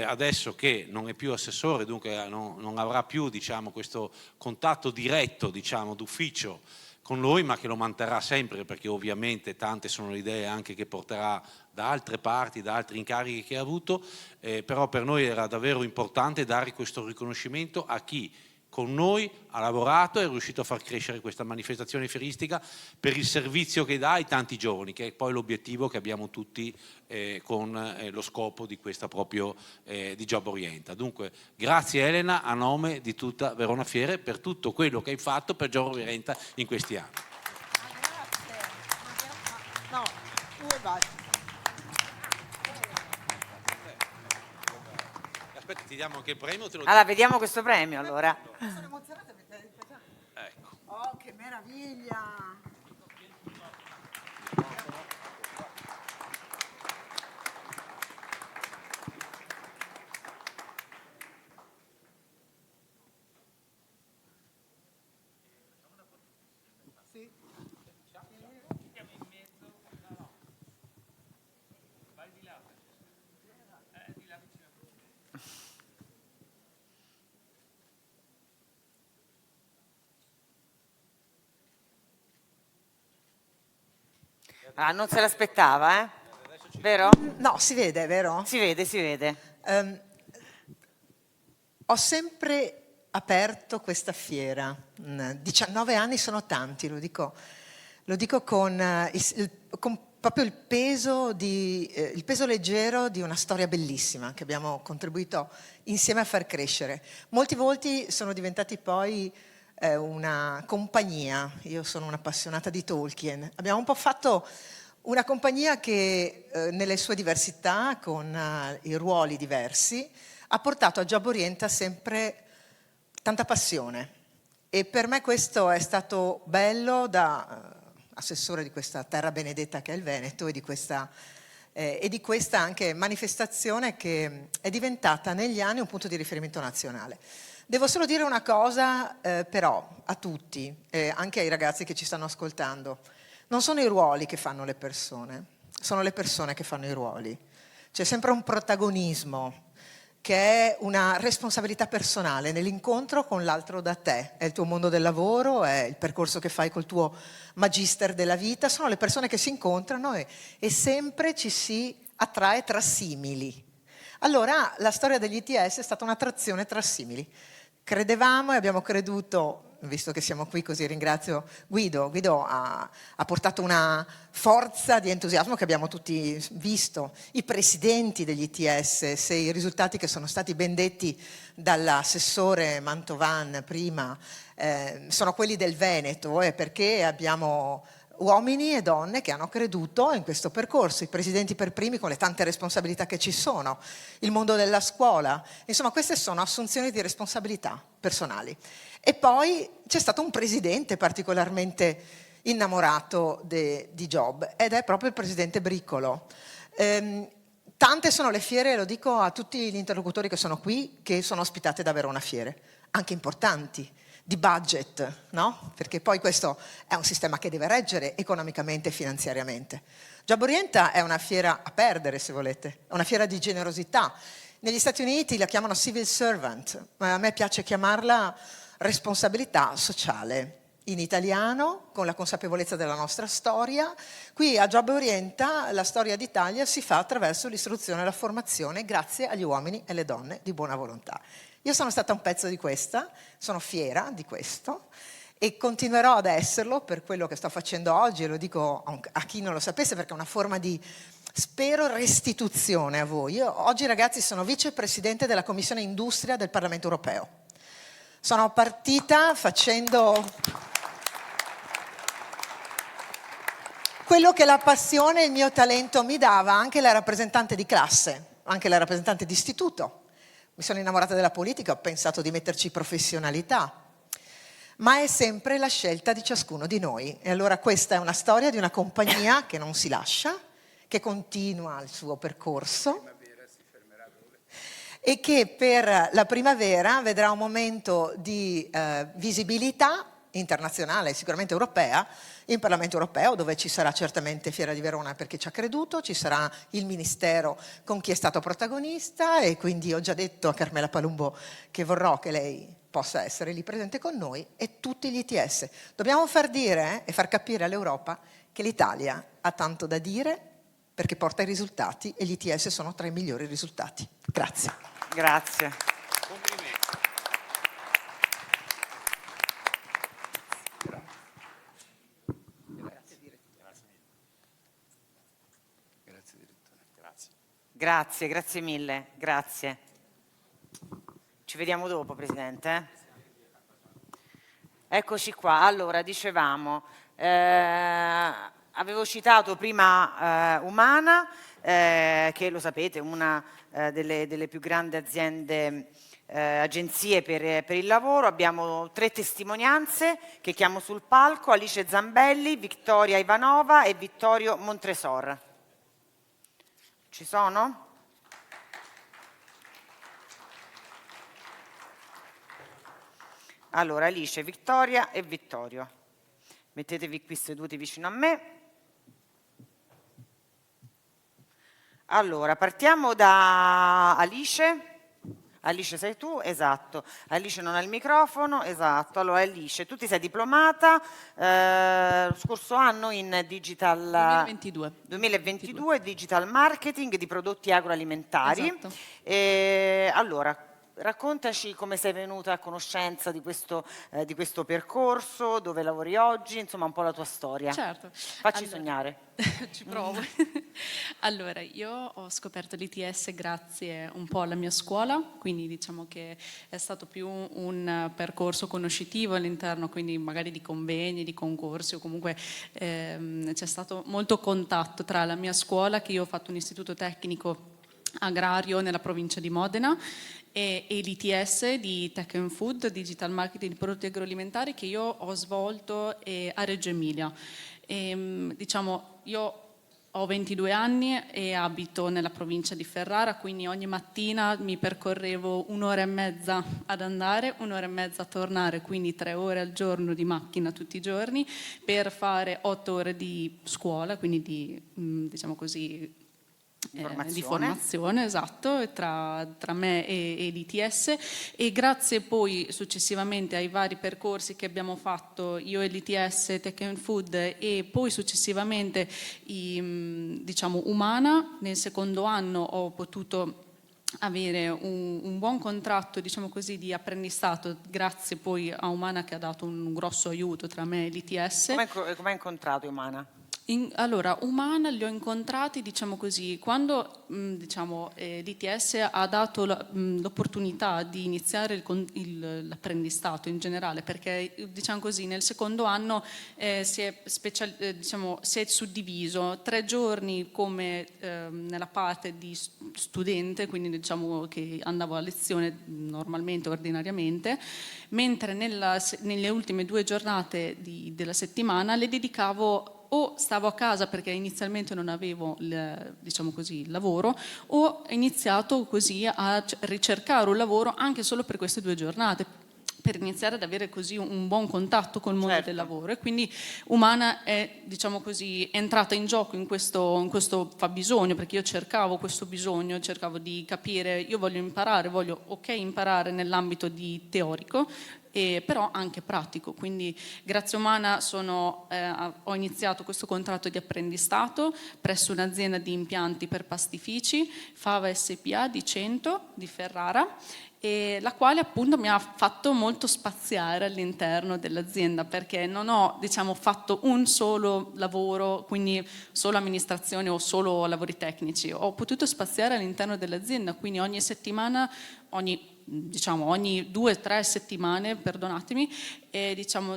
adesso che non è più assessore, dunque non avrà più diciamo, questo contatto diretto diciamo, d'ufficio con noi, ma che lo manterrà sempre, perché ovviamente tante sono le idee anche che porterà da altre parti, da altri incarichi che ha avuto, però per noi era davvero importante dare questo riconoscimento a chi con noi ha lavorato e è riuscito a far crescere questa manifestazione fieristica per il servizio che dà ai tanti giovani, che è poi l'obiettivo che abbiamo tutti con lo scopo di questa proprio di Job Orienta. Dunque grazie Elena a nome di tutta Verona Fiere per tutto quello che hai fatto per Job Orienta in questi anni. No, Aspetta, ti diamo anche il premio? Te lo Allora, vediamo questo premio allora. Sono emozionata perché... Ecco. Oh, che meraviglia! Ah, non se l'aspettava, vero? No, si vede, vero? Si vede, si vede. Ho sempre aperto questa fiera. 19 anni sono tanti, lo dico con proprio il peso leggero di una storia bellissima che abbiamo contribuito insieme a far crescere. Molti volti sono diventati poi una compagnia. Io sono un'appassionata di Tolkien. Abbiamo un po' fatto una compagnia che nelle sue diversità, con i ruoli diversi, ha portato a Job Orienta sempre tanta passione, e per me questo è stato bello da assessore di questa terra benedetta che è il Veneto e di questa anche manifestazione che è diventata negli anni un punto di riferimento nazionale. Devo solo dire una cosa però a tutti, anche ai ragazzi che ci stanno ascoltando: non sono i ruoli che fanno le persone, sono le persone che fanno i ruoli. C'è sempre un protagonismo che è una responsabilità personale nell'incontro con l'altro da te. È il tuo mondo del lavoro, è il percorso che fai col tuo magister della vita, sono le persone che si incontrano e sempre ci si attrae tra simili. Allora la storia degli ITS è stata un'attrazione tra simili. Credevamo e abbiamo creduto, visto che siamo qui, così ringrazio Guido. Guido ha portato una forza di entusiasmo che abbiamo tutti visto. I presidenti degli ITS, se i risultati che sono stati ben detti dall'assessore Mantovan prima sono quelli del Veneto, perché abbiamo uomini e donne che hanno creduto in questo percorso, i presidenti per primi con le tante responsabilità che ci sono, il mondo della scuola, insomma queste sono assunzioni di responsabilità personali. E poi c'è stato un presidente particolarmente innamorato di Job, ed è proprio il presidente Bricolo. Tante sono le fiere, lo dico a tutti gli interlocutori che sono qui, che sono ospitate da Verona Fiere, anche importanti, budget, no? Perché poi questo è un sistema che deve reggere economicamente e finanziariamente. Job Orienta è una fiera a perdere, se volete, è una fiera di generosità. Negli Stati Uniti la chiamano civil servant, ma a me piace chiamarla responsabilità sociale. In italiano, con la consapevolezza della nostra storia, qui a Job Orienta la storia d'Italia si fa attraverso l'istruzione e la formazione grazie agli uomini e alle donne di buona volontà. Io sono stata un pezzo di questa, sono fiera di questo e continuerò ad esserlo per quello che sto facendo oggi, e lo dico a chi non lo sapesse perché è una forma di, spero, restituzione a voi. Io oggi, ragazzi, sono vicepresidente della Commissione Industria del Parlamento Europeo. Sono partita facendo quello che la passione e il mio talento mi dava, anche la rappresentante di classe, anche la rappresentante di istituto. Mi sono innamorata della politica, ho pensato di metterci professionalità, ma è sempre la scelta di ciascuno di noi. E allora questa è una storia di una compagnia che non si lascia, che continua il suo percorso e che per la primavera vedrà un momento di visibilità internazionale, sicuramente europea, in Parlamento Europeo, dove ci sarà certamente Fiera di Verona perché ci ha creduto, ci sarà il Ministero con chi è stato protagonista, e quindi ho già detto a Carmela Palumbo che vorrò che lei possa essere lì presente con noi, e tutti gli ITS. Dobbiamo far dire e far capire all'Europa che l'Italia ha tanto da dire perché porta i risultati, e gli ITS sono tra i migliori risultati. Grazie. Grazie. Complimenti. Grazie, grazie mille, grazie. Ci vediamo dopo, Presidente. Eccoci qua. Allora, dicevamo, avevo citato prima Umana, che lo sapete, una delle più grandi agenzie per il lavoro. Abbiamo 3 testimonianze che chiamo sul palco: Alice Zambelli, Vittoria Ivanova e Vittorio Montresor. Ci sono? Allora, Alice, Vittoria e Vittorio. Mettetevi qui seduti vicino a me. Allora, partiamo da Alice. Alice, sei tu? Esatto. Alice non ha il microfono, esatto. Allora, Alice, tu ti sei diplomata lo scorso anno in Digital 2022 Digital Marketing di prodotti agroalimentari. Esatto. Allora, raccontaci come sei venuta a conoscenza di questo percorso, dove lavori oggi, insomma un po' la tua storia. Certo. Facci sognare. Ci provo. Allora, io ho scoperto l'ITS grazie un po' alla mia scuola, quindi diciamo che è stato più un percorso conoscitivo all'interno, quindi magari di convegni, di concorsi, o comunque c'è stato molto contatto tra la mia scuola, che io ho fatto un istituto tecnico agrario nella provincia di Modena, e l'ITS di Tech and Food, Digital Marketing di prodotti agroalimentari, che io ho svolto a Reggio Emilia. Diciamo, io ho 22 anni e abito nella provincia di Ferrara, quindi ogni mattina mi percorrevo 1 ora e mezza ad andare, 1 ora e mezza a tornare, quindi 3 ore al giorno di macchina tutti i giorni, per fare 8 ore di scuola, quindi di, diciamo così, di formazione, esatto, tra me e l'ITS. E grazie poi successivamente ai vari percorsi che abbiamo fatto io e l'ITS Tech and Food, e poi successivamente diciamo Umana, nel secondo anno ho potuto avere un buon contratto, diciamo così, di apprendistato, grazie poi a Umana, che ha dato un grosso aiuto tra me e l'ITS. Come hai incontrato Umana? Allora, Umana li ho incontrati, diciamo così, quando l'ITS ha dato l'opportunità di iniziare l'apprendistato in generale, perché diciamo così nel secondo anno si è suddiviso 3 giorni come nella parte di studente, quindi diciamo che andavo a lezione normalmente, ordinariamente, mentre nelle ultime 2 giornate della settimana le dedicavo, o stavo a casa perché inizialmente non avevo diciamo così, il lavoro, o ho iniziato così a ricercare un lavoro anche solo per queste 2 giornate. per iniziare ad avere così un buon contatto col mondo del lavoro, e quindi Umana è, diciamo così, entrata in gioco in questo fabbisogno, perché io cercavo questo bisogno, cercavo di capire, io voglio imparare imparare nell'ambito di teorico, però anche pratico, quindi grazie a Umana ho iniziato questo contratto di apprendistato presso un'azienda di impianti per pastifici, Fava SPA di Cento, di Ferrara, e la quale appunto mi ha fatto molto spaziare all'interno dell'azienda, perché non ho, diciamo, fatto un solo lavoro, quindi solo amministrazione o solo lavori tecnici, ho potuto spaziare all'interno dell'azienda, quindi ogni settimana, ogni 2 o 3 settimane, perdonatemi,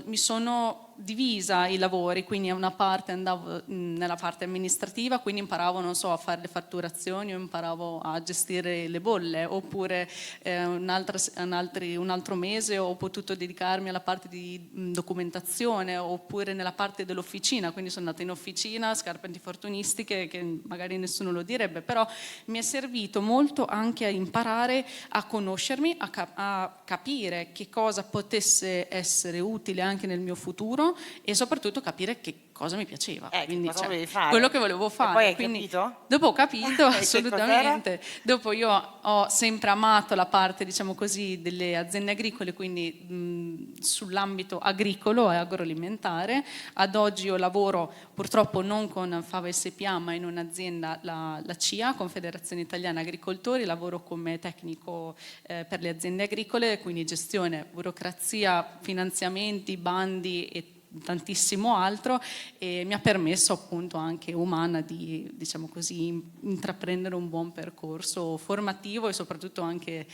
mi sono divisa i lavori, quindi a una parte andavo nella parte amministrativa, quindi imparavo, non so, a fare le fatturazioni, o imparavo a gestire le bolle, oppure un altro mese ho potuto dedicarmi alla parte di documentazione, oppure nella parte dell'officina, quindi sono andata in officina, scarpe antifortunistiche, che magari nessuno lo direbbe, però mi è servito molto anche a imparare a conoscermi, a capire che cosa potesse essere utile anche nel mio futuro, e soprattutto capire che cosa mi piaceva, quindi, cosa volevi fare? quello che volevo fare. E poi hai quindi, capito? dopo ho capito, E che assolutamente. Dopo io ho sempre amato la parte, diciamo così, delle aziende agricole, quindi sull'ambito agricolo e agroalimentare. Ad oggi io lavoro purtroppo non con Fava SPA, ma in un'azienda, la CIA, Confederazione Italiana Agricoltori, lavoro come tecnico per le aziende agricole, quindi gestione, burocrazia, finanziamenti, bandi e tantissimo altro, e mi ha permesso appunto anche Umana di, diciamo così, intraprendere un buon percorso formativo e soprattutto anche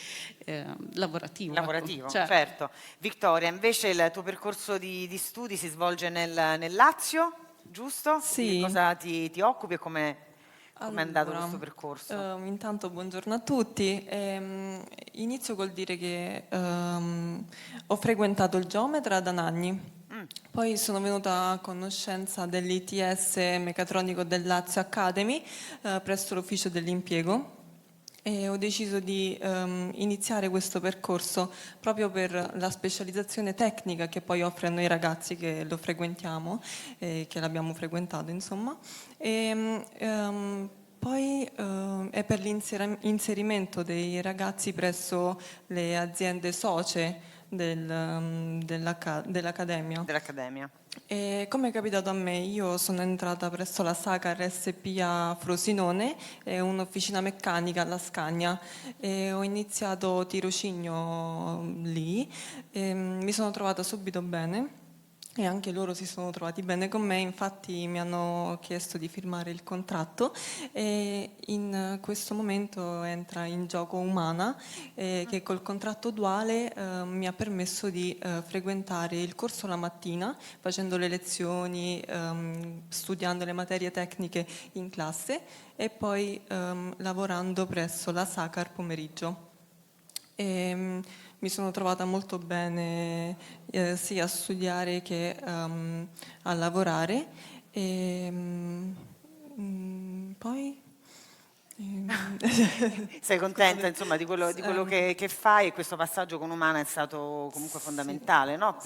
lavorativo. Lavorativo, Certo. certo. Vittoria, invece il tuo percorso di studi si svolge nel Lazio, giusto? Sì. Di cosa ti occupi e come è andato Allora, questo percorso? Intanto buongiorno a tutti. Inizio col dire che ho frequentato il geometra da Anagni. Poi sono venuta a conoscenza dell'ITS Meccatronico del Lazio Academy presso l'ufficio dell'impiego, e ho deciso di iniziare questo percorso proprio per la specializzazione tecnica che poi offre a noi ragazzi che lo frequentiamo, che l'abbiamo frequentato insomma. Poi è per l'inserimento dei ragazzi presso le aziende socie dell'Accademia. E come è capitato a me, io sono entrata presso la Sacar SPA Frosinone, un'officina meccanica alla Scagna, e ho iniziato tirocinio lì, e mi sono trovata subito bene. E anche loro si sono trovati bene con me, infatti mi hanno chiesto di firmare il contratto, e in questo momento entra in gioco Umana, che col contratto duale mi ha permesso di frequentare il corso la mattina, facendo le lezioni, studiando le materie tecniche in classe, e poi lavorando presso la Sacar pomeriggio. Mi sono trovata molto bene sia a studiare che a lavorare, e poi sei contenta insomma di quello che fai, e questo passaggio con Umana è stato comunque fondamentale, no?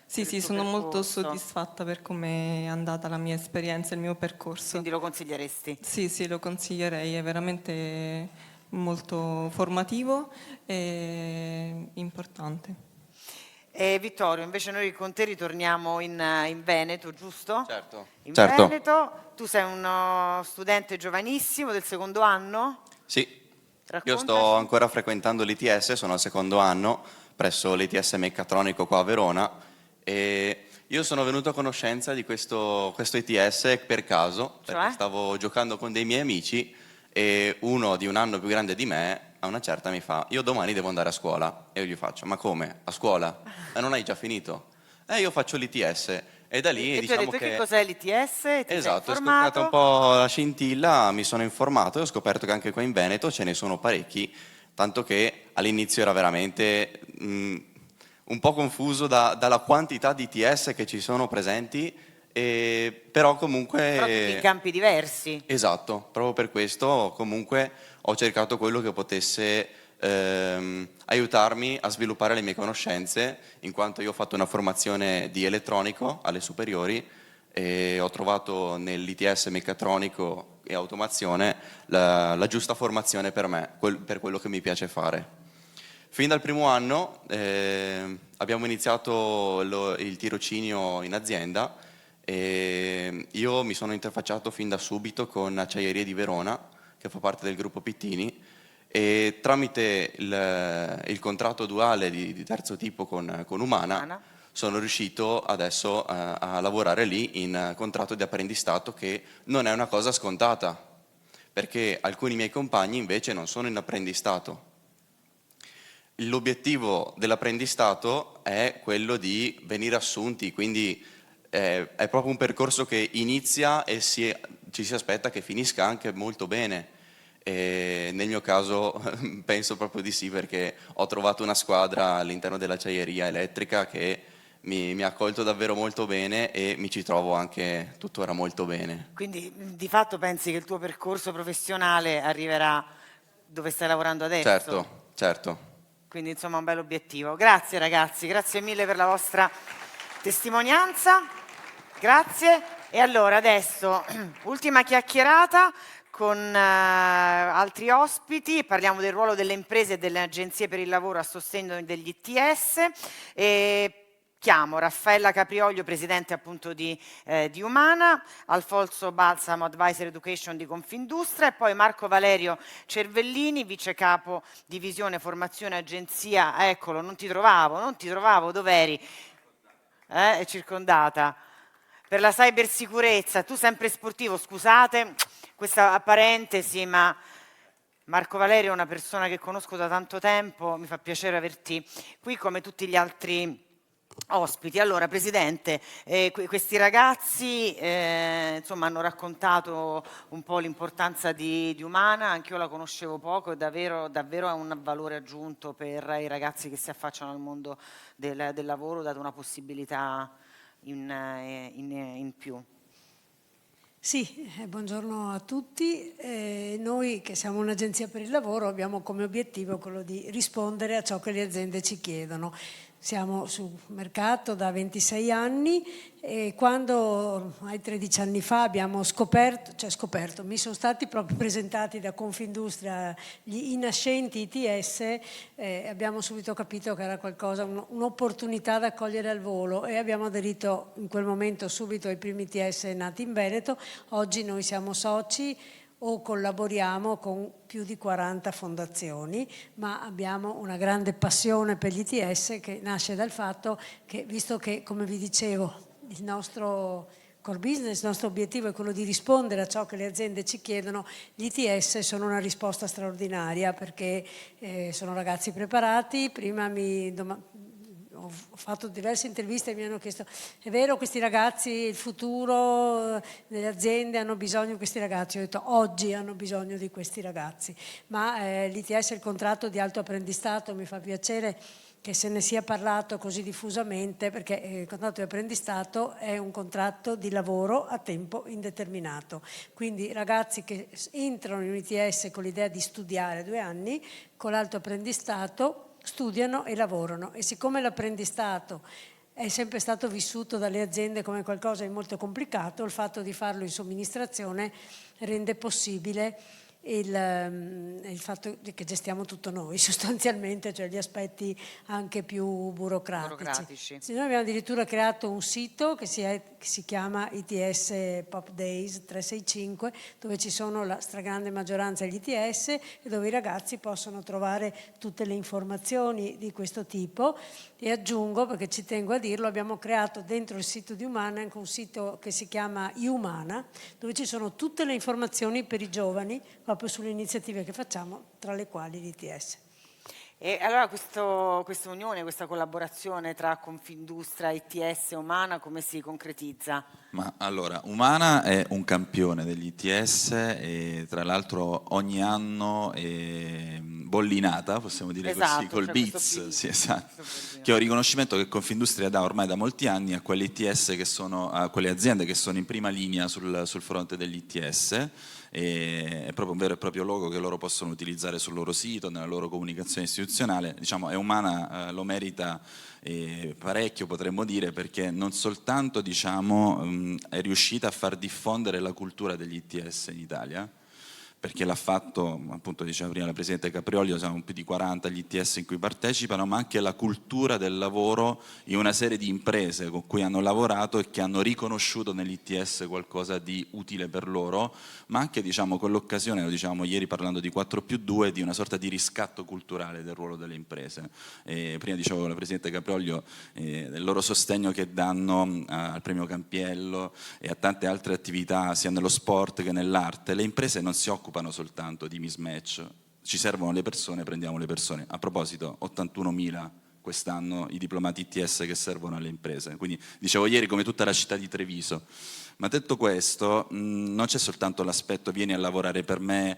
Sì, sono molto soddisfatta per come è andata la mia esperienza, il mio percorso. Quindi lo consiglieresti? Sì, lo consiglierei, è veramente molto formativo e importante. Vittorio, invece noi con te ritorniamo in Veneto, giusto? Certo. In Certo. Veneto, tu sei uno studente giovanissimo del secondo anno? Sì, io Raccontaci. sto ancora frequentando l'ITS, sono al secondo anno presso l'ITS Meccatronico qua a Verona, e io sono venuto a conoscenza di questo ITS per caso, perché stavo giocando con dei miei amici, e uno di un anno più grande di me a una certa mi fa: io domani devo andare a scuola. E io gli faccio: ma come? A scuola? Ma non hai già finito? Io faccio l'ITS. E da lì E tu diciamo hai detto che... che cos'è l'ITS? Ti sei Esatto, ho informato? scoperto un po' la scintilla, mi sono informato e ho scoperto che anche qua in Veneto ce ne sono parecchi, tanto che all'inizio era veramente un po' confuso dalla quantità di ITS che ci sono presenti, però comunque... Però tutti in campi diversi. Esatto, proprio per questo comunque ho cercato quello che potesse aiutarmi a sviluppare le mie conoscenze, in quanto io ho fatto una formazione di elettronico alle superiori e ho trovato nell'ITS meccatronico e automazione la giusta formazione per me, per quello che mi piace fare. Fin dal primo anno abbiamo iniziato il tirocinio in azienda e io mi sono interfacciato fin da subito con Acciaierie di Verona, che fa parte del gruppo Pittini, e tramite il contratto duale di terzo tipo con Umana sono riuscito adesso a lavorare lì in contratto di apprendistato, che non è una cosa scontata, perché alcuni miei compagni invece non sono in apprendistato. L'obiettivo dell'apprendistato è quello di venire assunti, quindi è proprio un percorso che inizia e ci si aspetta che finisca anche molto bene. E nel mio caso penso proprio di sì, perché ho trovato una squadra all'interno dell'acciaieria elettrica che mi ha accolto davvero molto bene e mi ci trovo anche tuttora molto bene. Quindi di fatto pensi che il tuo percorso professionale arriverà dove stai lavorando adesso? Certo, certo. Quindi insomma un bel obiettivo. Grazie ragazzi, grazie mille per la vostra testimonianza. Grazie. E allora adesso ultima chiacchierata con altri ospiti, parliamo del ruolo delle imprese e delle agenzie per il lavoro a sostegno degli ITS. Chiamo Raffaella Caprioglio, presidente appunto di Umana, Alfonso Balsamo, Advisor Education di Confindustria, e poi Marco Valerio Cervellini, vice capo divisione formazione agenzia. Eccolo, non ti trovavo, dov'eri? È circondata. Per la cybersicurezza, tu sempre sportivo, scusate questa parentesi, ma Marco Valerio è una persona che conosco da tanto tempo, mi fa piacere averti qui come tutti gli altri ospiti. Allora Presidente, questi ragazzi insomma hanno raccontato un po' l'importanza di Umana, anche io la conoscevo poco e davvero è un valore aggiunto per i ragazzi che si affacciano al mondo del lavoro, date una possibilità in più. Sì, buongiorno a tutti. Noi che siamo un'agenzia per il lavoro abbiamo come obiettivo quello di rispondere a ciò che le aziende ci chiedono. Siamo sul mercato da 26 anni e quando ormai 13 anni fa abbiamo mi sono stati proprio presentati da Confindustria i nascenti ITS, abbiamo subito capito che era qualcosa, un'opportunità da cogliere al volo, e abbiamo aderito in quel momento subito ai primi ITS nati in Veneto. Oggi noi siamo soci o collaboriamo con più di 40 fondazioni, ma abbiamo una grande passione per gli ITS che nasce dal fatto che, visto che, come vi dicevo, il nostro core business, il nostro obiettivo è quello di rispondere a ciò che le aziende ci chiedono, gli ITS sono una risposta straordinaria, perché sono ragazzi preparati. Prima ho fatto diverse interviste e mi hanno chiesto: è vero, questi ragazzi, il futuro delle aziende hanno bisogno di questi ragazzi? Ho detto: oggi hanno bisogno di questi ragazzi. Ma l'ITS è il contratto di alto apprendistato, mi fa piacere che se ne sia parlato così diffusamente, perché il contratto di apprendistato è un contratto di lavoro a tempo indeterminato. Quindi ragazzi che entrano in un ITS con l'idea di studiare 2 anni, con l'alto apprendistato studiano e lavorano, e siccome l'apprendistato è sempre stato vissuto dalle aziende come qualcosa di molto complicato, il fatto di farlo in somministrazione rende possibile il fatto che gestiamo tutto noi sostanzialmente, cioè gli aspetti anche più burocratici. Sì, noi abbiamo addirittura creato un sito che si chiama ITS Pop Days 365, dove ci sono la stragrande maggioranza degli ITS e dove i ragazzi possono trovare tutte le informazioni di questo tipo. E aggiungo, perché ci tengo a dirlo, abbiamo creato dentro il sito di Umana anche un sito che si chiama Umana, dove ci sono tutte le informazioni per i giovani proprio sulle iniziative che facciamo, tra le quali l'ITS. E allora questa unione, questa collaborazione tra Confindustria, ITS e Umana come si concretizza? Ma allora, Umana è un campione degli ITS e tra l'altro ogni anno è bollinata, possiamo dire così, col BITS, sì, esatto, che è un riconoscimento che Confindustria dà ormai da molti anni a quelle ITS che sono, a quelle aziende che sono in prima linea sul fronte degli ITS. È proprio un vero e proprio logo che loro possono utilizzare sul loro sito, nella loro comunicazione istituzionale. Diciamo, è Umana, lo merita parecchio, potremmo dire, perché non soltanto diciamo, è riuscita a far diffondere la cultura degli ITS in Italia, perché l'ha fatto, appunto diceva prima la Presidente Caprioli, siamo più di 40 gli ITS in cui partecipano, ma anche la cultura del lavoro in una serie di imprese con cui hanno lavorato e che hanno riconosciuto nell'ITS qualcosa di utile per loro, ma anche diciamo, con l'occasione, lo dicevamo ieri parlando di 4+2, di una sorta di riscatto culturale del ruolo delle imprese. Prima dicevo con la Presidente Caprioli del loro sostegno che danno al Premio Campiello e a tante altre attività sia nello sport che nell'arte. Le imprese non si occupano soltanto di mismatch, ci servono le persone, prendiamo le persone. A proposito, 81.000 quest'anno i diplomati ITS che servono alle imprese, quindi dicevo ieri come tutta la città di Treviso. Ma detto questo, non c'è soltanto l'aspetto vieni a lavorare per me,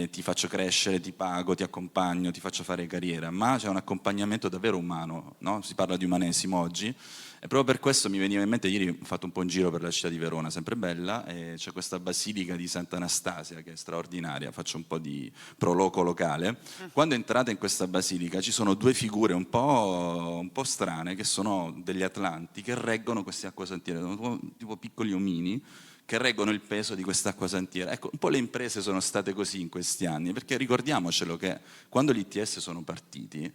ti faccio crescere, ti pago, ti accompagno, ti faccio fare carriera, ma c'è un accompagnamento davvero umano, no? Si parla di umanesimo oggi. E proprio per questo mi veniva in mente, ieri ho fatto un po' in giro per la città di Verona, sempre bella, e c'è questa basilica di Sant'Anastasia che è straordinaria, faccio un po' di proloco locale. Quando entrate in questa basilica ci sono due figure un po' strane, che sono degli atlanti, che reggono queste acquasantiere, sono tipo piccoli omini, che reggono il peso di quest'acqua santiera. Ecco, un po' le imprese sono state così in questi anni, perché ricordiamocelo che quando gli ITS sono partiti,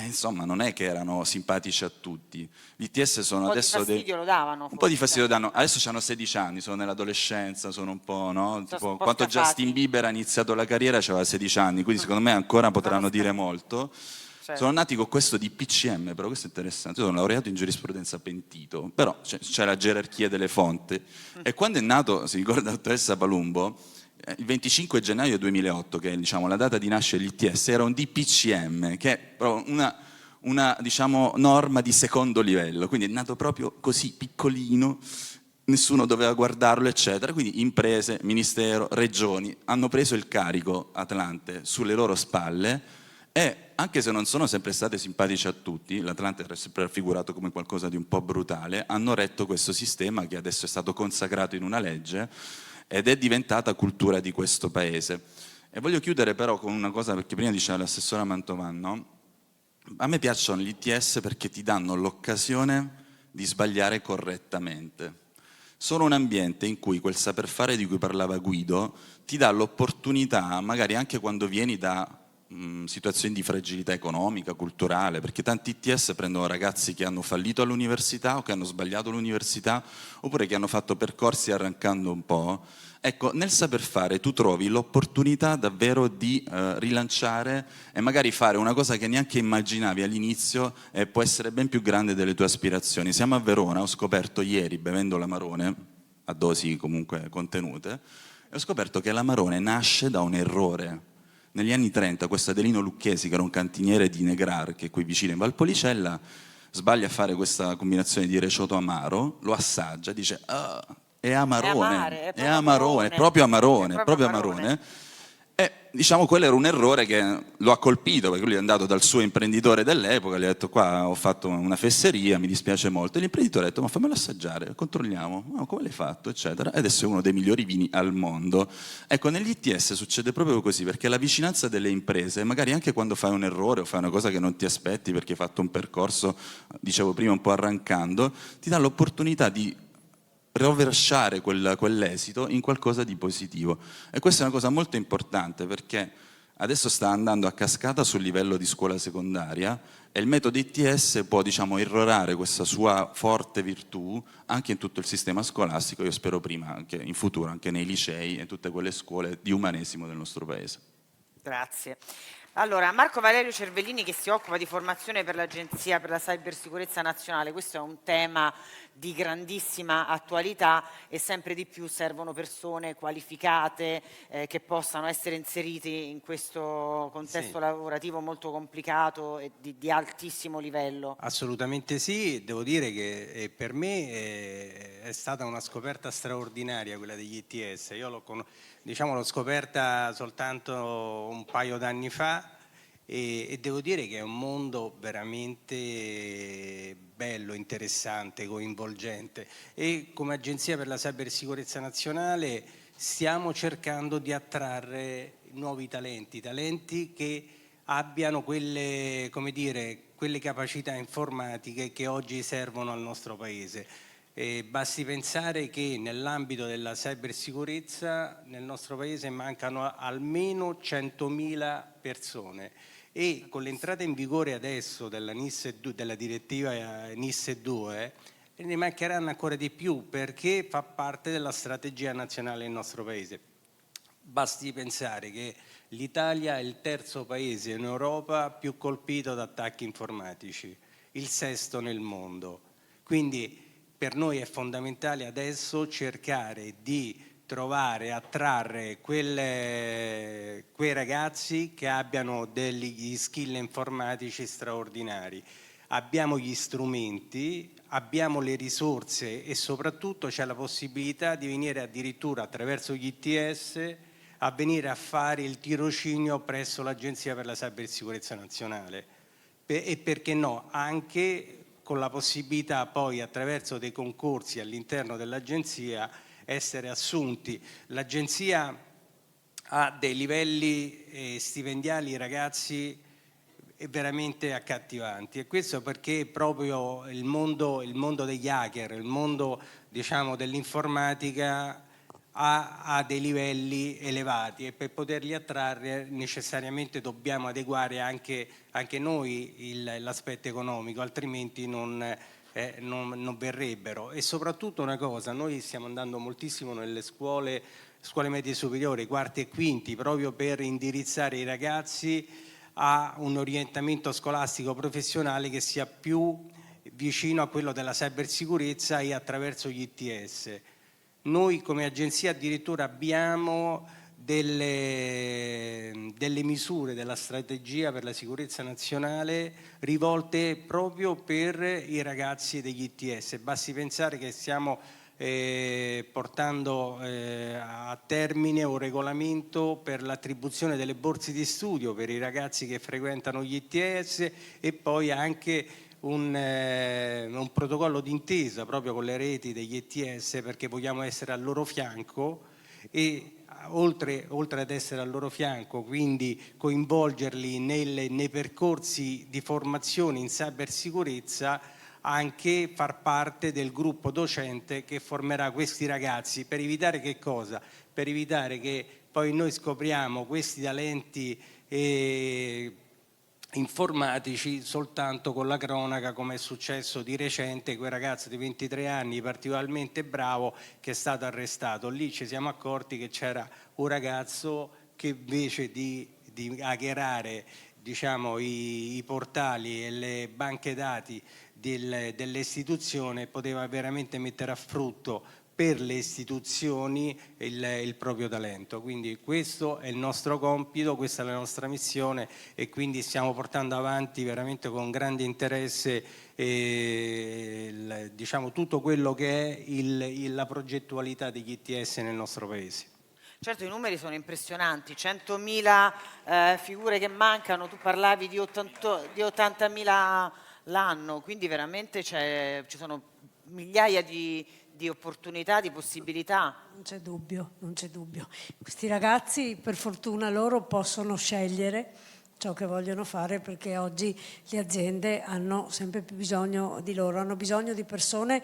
insomma, non è che erano simpatici a tutti. Gli ITS sono adesso... Un po' di fastidio lo davano. Un po' di fastidio danno. Adesso hanno 16 anni, sono nell'adolescenza, sono un po', no? Tipo, quando Justin Bieber ha iniziato la carriera aveva 16 anni, quindi secondo me ancora potranno dire molto. Certo. Sono nati con questo di PCM, però questo è interessante. Io sono laureato in giurisprudenza pentito, però c'è la gerarchia delle fonti. E quando è nato, si ricorda la dottoressa Palumbo, il 25 gennaio 2008, che è diciamo, la data di nascita dell'ITS, era un DPCM, che è una diciamo, norma di secondo livello, quindi è nato proprio così piccolino, nessuno doveva guardarlo, eccetera. Quindi imprese, ministero, regioni hanno preso il carico Atlante sulle loro spalle e anche se non sono sempre state simpatici a tutti, l'Atlante era sempre raffigurato come qualcosa di un po' brutale, hanno retto questo sistema che adesso è stato consacrato in una legge ed è diventata cultura di questo paese. E voglio chiudere però con una cosa, perché prima diceva l'assessora Mantovan, no? A me piacciono gli ITS perché ti danno l'occasione di sbagliare correttamente. Sono un ambiente in cui quel saper fare di cui parlava Guido ti dà l'opportunità, magari anche quando vieni da situazioni di fragilità economica, culturale, perché tanti ITS prendono ragazzi che hanno fallito all'università o che hanno sbagliato l'università oppure che hanno fatto percorsi arrancando un po'. Ecco, nel saper fare tu trovi l'opportunità davvero di rilanciare e magari fare una cosa che neanche immaginavi all'inizio e può essere ben più grande delle tue aspirazioni. Siamo a Verona, ho scoperto ieri, bevendo l'Amarone, a dosi comunque contenute, e ho scoperto che l'Amarone nasce da un errore. Negli anni 30 questo Adelino Lucchesi, che era un cantiniere di Negrar, che è qui vicino in Valpolicella, sbaglia a fare questa combinazione di recioto amaro, lo assaggia, dice è amarone, è amarone, proprio amarone. E diciamo quello era un errore che lo ha colpito, perché lui è andato dal suo imprenditore dell'epoca, gli ha detto qua ho fatto una fesseria, mi dispiace molto, e l'imprenditore ha detto ma fammelo assaggiare, controlliamo, ma come l'hai fatto, eccetera, e adesso è uno dei migliori vini al mondo. Ecco, negli ITS succede proprio così, perché la vicinanza delle imprese, magari anche quando fai un errore o fai una cosa che non ti aspetti perché hai fatto un percorso, dicevo prima, un po' arrancando, ti dà l'opportunità di rovesciare quell'esito in qualcosa di positivo. E questa è una cosa molto importante perché adesso sta andando a cascata sul livello di scuola secondaria e il metodo ITS può, diciamo, irrorare questa sua forte virtù anche in tutto il sistema scolastico, io spero prima, anche in futuro, anche nei licei e tutte quelle scuole di umanesimo del nostro paese. Grazie. Allora, Marco Valerio Cervellini, che si occupa di formazione per l'Agenzia per la Cybersicurezza Nazionale, questo è un tema di grandissima attualità e sempre di più servono persone qualificate che possano essere inseriti in questo contesto lavorativo molto complicato e di altissimo livello. Assolutamente sì, devo dire che per me è stata una scoperta straordinaria quella degli ITS. Io l'ho scoperta soltanto un paio d'anni fa e devo dire che è un mondo veramente bello, interessante, coinvolgente, e come Agenzia per la Cybersicurezza Nazionale stiamo cercando di attrarre nuovi talenti che abbiano quelle capacità informatiche che oggi servono al nostro Paese. Basti pensare che nell'ambito della cybersicurezza nel nostro Paese mancano almeno 100.000 persone e con l'entrata in vigore adesso della direttiva NIS 2 ne mancheranno ancora di più, perché fa parte della strategia nazionale del nostro Paese. Basti pensare che l'Italia è il terzo paese in Europa più colpito da attacchi informatici, il sesto nel mondo. Quindi per noi è fondamentale adesso cercare di attrarre quei ragazzi che abbiano degli skill informatici straordinari. Abbiamo gli strumenti, abbiamo le risorse e soprattutto c'è la possibilità di venire addirittura attraverso gli ITS a venire a fare il tirocinio presso l'Agenzia per la Cybersicurezza Nazionale e perché no, anche con la possibilità poi attraverso dei concorsi all'interno dell'Agenzia essere assunti. L'Agenzia ha dei livelli stipendiali, ragazzi, veramente accattivanti, e questo perché proprio il mondo degli hacker, il mondo dell'informatica ha dei livelli elevati e per poterli attrarre necessariamente dobbiamo adeguare anche noi l'aspetto economico, altrimenti non verrebbero. E soprattutto una cosa, noi stiamo andando moltissimo nelle scuole medie superiori, quarti e quinti, proprio per indirizzare i ragazzi a un orientamento scolastico professionale che sia più vicino a quello della cybersicurezza e attraverso gli ITS. Noi come agenzia addirittura abbiamo delle misure della strategia per la sicurezza nazionale rivolte proprio per i ragazzi degli ITS. Basti pensare che stiamo portando a termine un regolamento per l'attribuzione delle borse di studio per i ragazzi che frequentano gli ITS e poi anche un protocollo d'intesa proprio con le reti degli ITS, perché vogliamo essere al loro fianco e oltre ad essere al loro fianco, quindi coinvolgerli nei percorsi di formazione in cybersicurezza, anche far parte del gruppo docente che formerà questi ragazzi, per evitare che cosa? Per evitare che poi noi scopriamo questi talenti informatici soltanto con la cronaca, come è successo di recente, quel ragazzo di 23 anni particolarmente bravo che è stato arrestato. Lì ci siamo accorti che c'era un ragazzo che invece di hackerare i portali e le banche dati dell'istituzione poteva veramente mettere a frutto per le istituzioni il proprio talento. Quindi questo è il nostro compito, questa è la nostra missione e quindi stiamo portando avanti veramente con grande interesse tutto quello che è la progettualità degli ITS nel nostro Paese. Certo, i numeri sono impressionanti, 100.000 figure che mancano, tu parlavi di 80.000 l'anno, quindi veramente ci sono migliaia di opportunità, di possibilità. Non c'è dubbio, non c'è dubbio. Questi ragazzi, per fortuna loro, possono scegliere ciò che vogliono fare, perché oggi le aziende hanno sempre più bisogno di loro, hanno bisogno di persone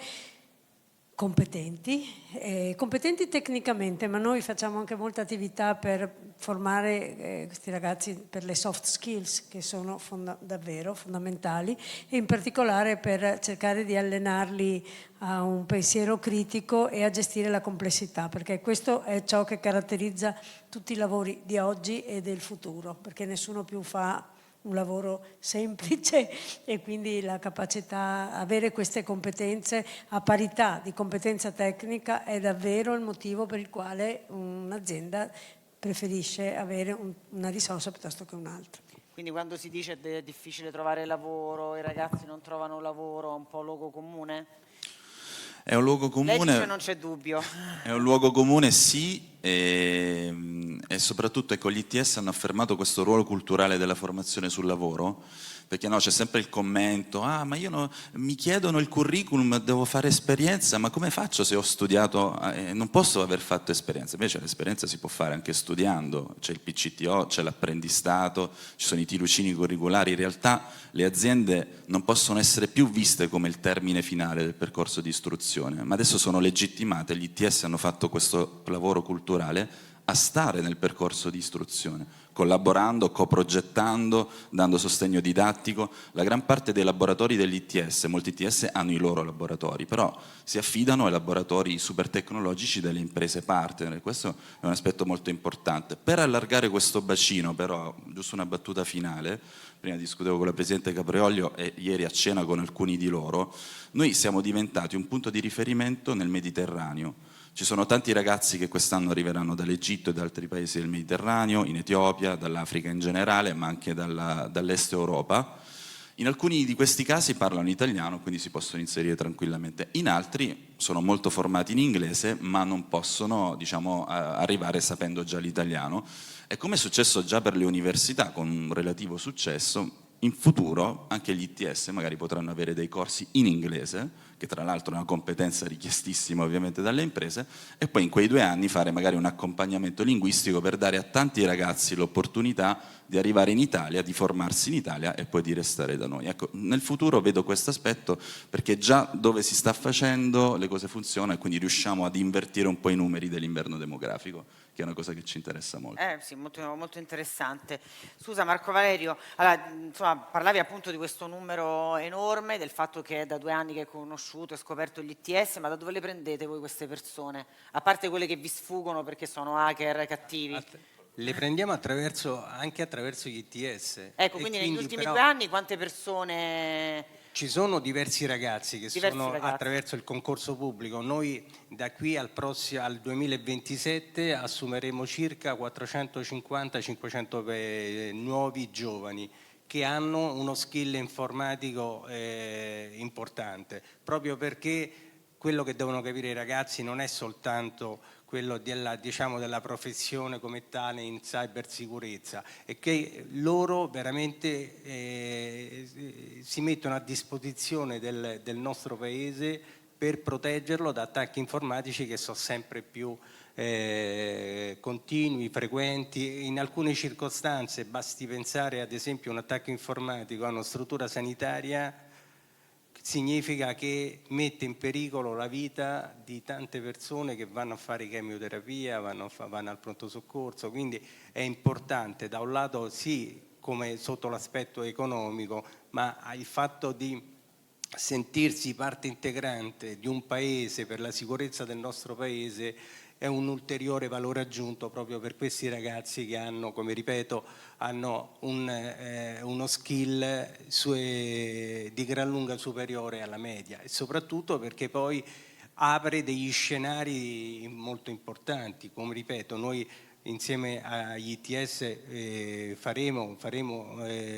competenti tecnicamente, ma noi facciamo anche molta attività per formare questi ragazzi per le soft skills, che sono davvero fondamentali, e in particolare per cercare di allenarli a un pensiero critico e a gestire la complessità, perché questo è ciò che caratterizza tutti i lavori di oggi e del futuro, perché nessuno più fa un lavoro semplice, e quindi la capacità, avere queste competenze a parità di competenza tecnica è davvero il motivo per il quale un'azienda preferisce avere una risorsa piuttosto che un'altra. Quindi quando si dice che è difficile trovare lavoro, i ragazzi non trovano lavoro, è un po' luogo comune? È un luogo comune. Lei dice non c'è dubbio. È un luogo comune, sì, e soprattutto ecco, gli ITS hanno affermato questo ruolo culturale della formazione sul lavoro, perché no, c'è sempre il commento, ma io mi chiedono il curriculum, devo fare esperienza, ma come faccio se ho studiato, non posso aver fatto esperienza. Invece l'esperienza si può fare anche studiando, c'è il PCTO, c'è l'apprendistato, ci sono i tirocini curriculari. In realtà le aziende non possono essere più viste come il termine finale del percorso di istruzione, ma adesso sono legittimate, gli ITS hanno fatto questo lavoro culturale a stare nel percorso di istruzione, collaborando, coprogettando, dando sostegno didattico. La gran parte dei laboratori dell'ITS, molti ITS hanno i loro laboratori, però si affidano ai laboratori super tecnologici delle imprese partner. Questo è un aspetto molto importante. Per allargare questo bacino, però, giusto una battuta finale, prima discutevo con la Presidente Caprioglio e ieri a cena con alcuni di loro, noi siamo diventati un punto di riferimento nel Mediterraneo. Ci sono tanti ragazzi che quest'anno arriveranno dall'Egitto e da altri paesi del Mediterraneo, in Etiopia, dall'Africa in generale, ma anche dall'Est Europa. In alcuni di questi casi parlano italiano, quindi si possono inserire tranquillamente. In altri sono molto formati in inglese, ma non possono, diciamo, arrivare sapendo già l'italiano. E come è successo già per le università, con un relativo successo, in futuro anche gli ITS magari potranno avere dei corsi in inglese, che tra l'altro è una competenza richiestissima ovviamente dalle imprese, e poi in quei 2 anni fare magari un accompagnamento linguistico per dare a tanti ragazzi l'opportunità di arrivare in Italia, di formarsi in Italia e poi di restare da noi. Ecco, nel futuro vedo questo aspetto, perché già dove si sta facendo le cose funzionano e quindi riusciamo ad invertire un po' i numeri dell'inverno demografico, che è una cosa che ci interessa molto. Sì, molto, molto interessante. Scusa Marco Valerio, allora, insomma, parlavi appunto di questo numero enorme, del fatto che è da 2 anni che hai conosciuto e scoperto gli ITS, ma da dove le prendete voi queste persone? A parte quelle che vi sfuggono perché sono hacker cattivi. Le prendiamo anche attraverso gli ITS. Ecco, quindi negli ultimi 2 anni quante persone... Ci sono diversi ragazzi che attraverso il concorso pubblico. Noi da qui al 2027 assumeremo circa 450-500 nuovi giovani che hanno uno skill informatico importante, proprio perché quello che devono capire i ragazzi non è soltanto quello della professione come tale in cybersicurezza, e che loro veramente si mettono a disposizione del nostro paese per proteggerlo da attacchi informatici che sono sempre più continui, frequenti. In alcune circostanze basti pensare ad esempio a un attacco informatico a una struttura sanitaria, significa che mette in pericolo la vita di tante persone che vanno a fare chemioterapia, vanno al pronto soccorso. Quindi è importante, da un lato sì, come sotto l'aspetto economico, ma il fatto di sentirsi parte integrante di un paese per la sicurezza del nostro paese è un ulteriore valore aggiunto proprio per questi ragazzi che hanno, come ripeto, hanno uno skill di gran lunga superiore alla media, e soprattutto perché poi apre degli scenari molto importanti. Come ripeto, noi insieme agli ITS faremo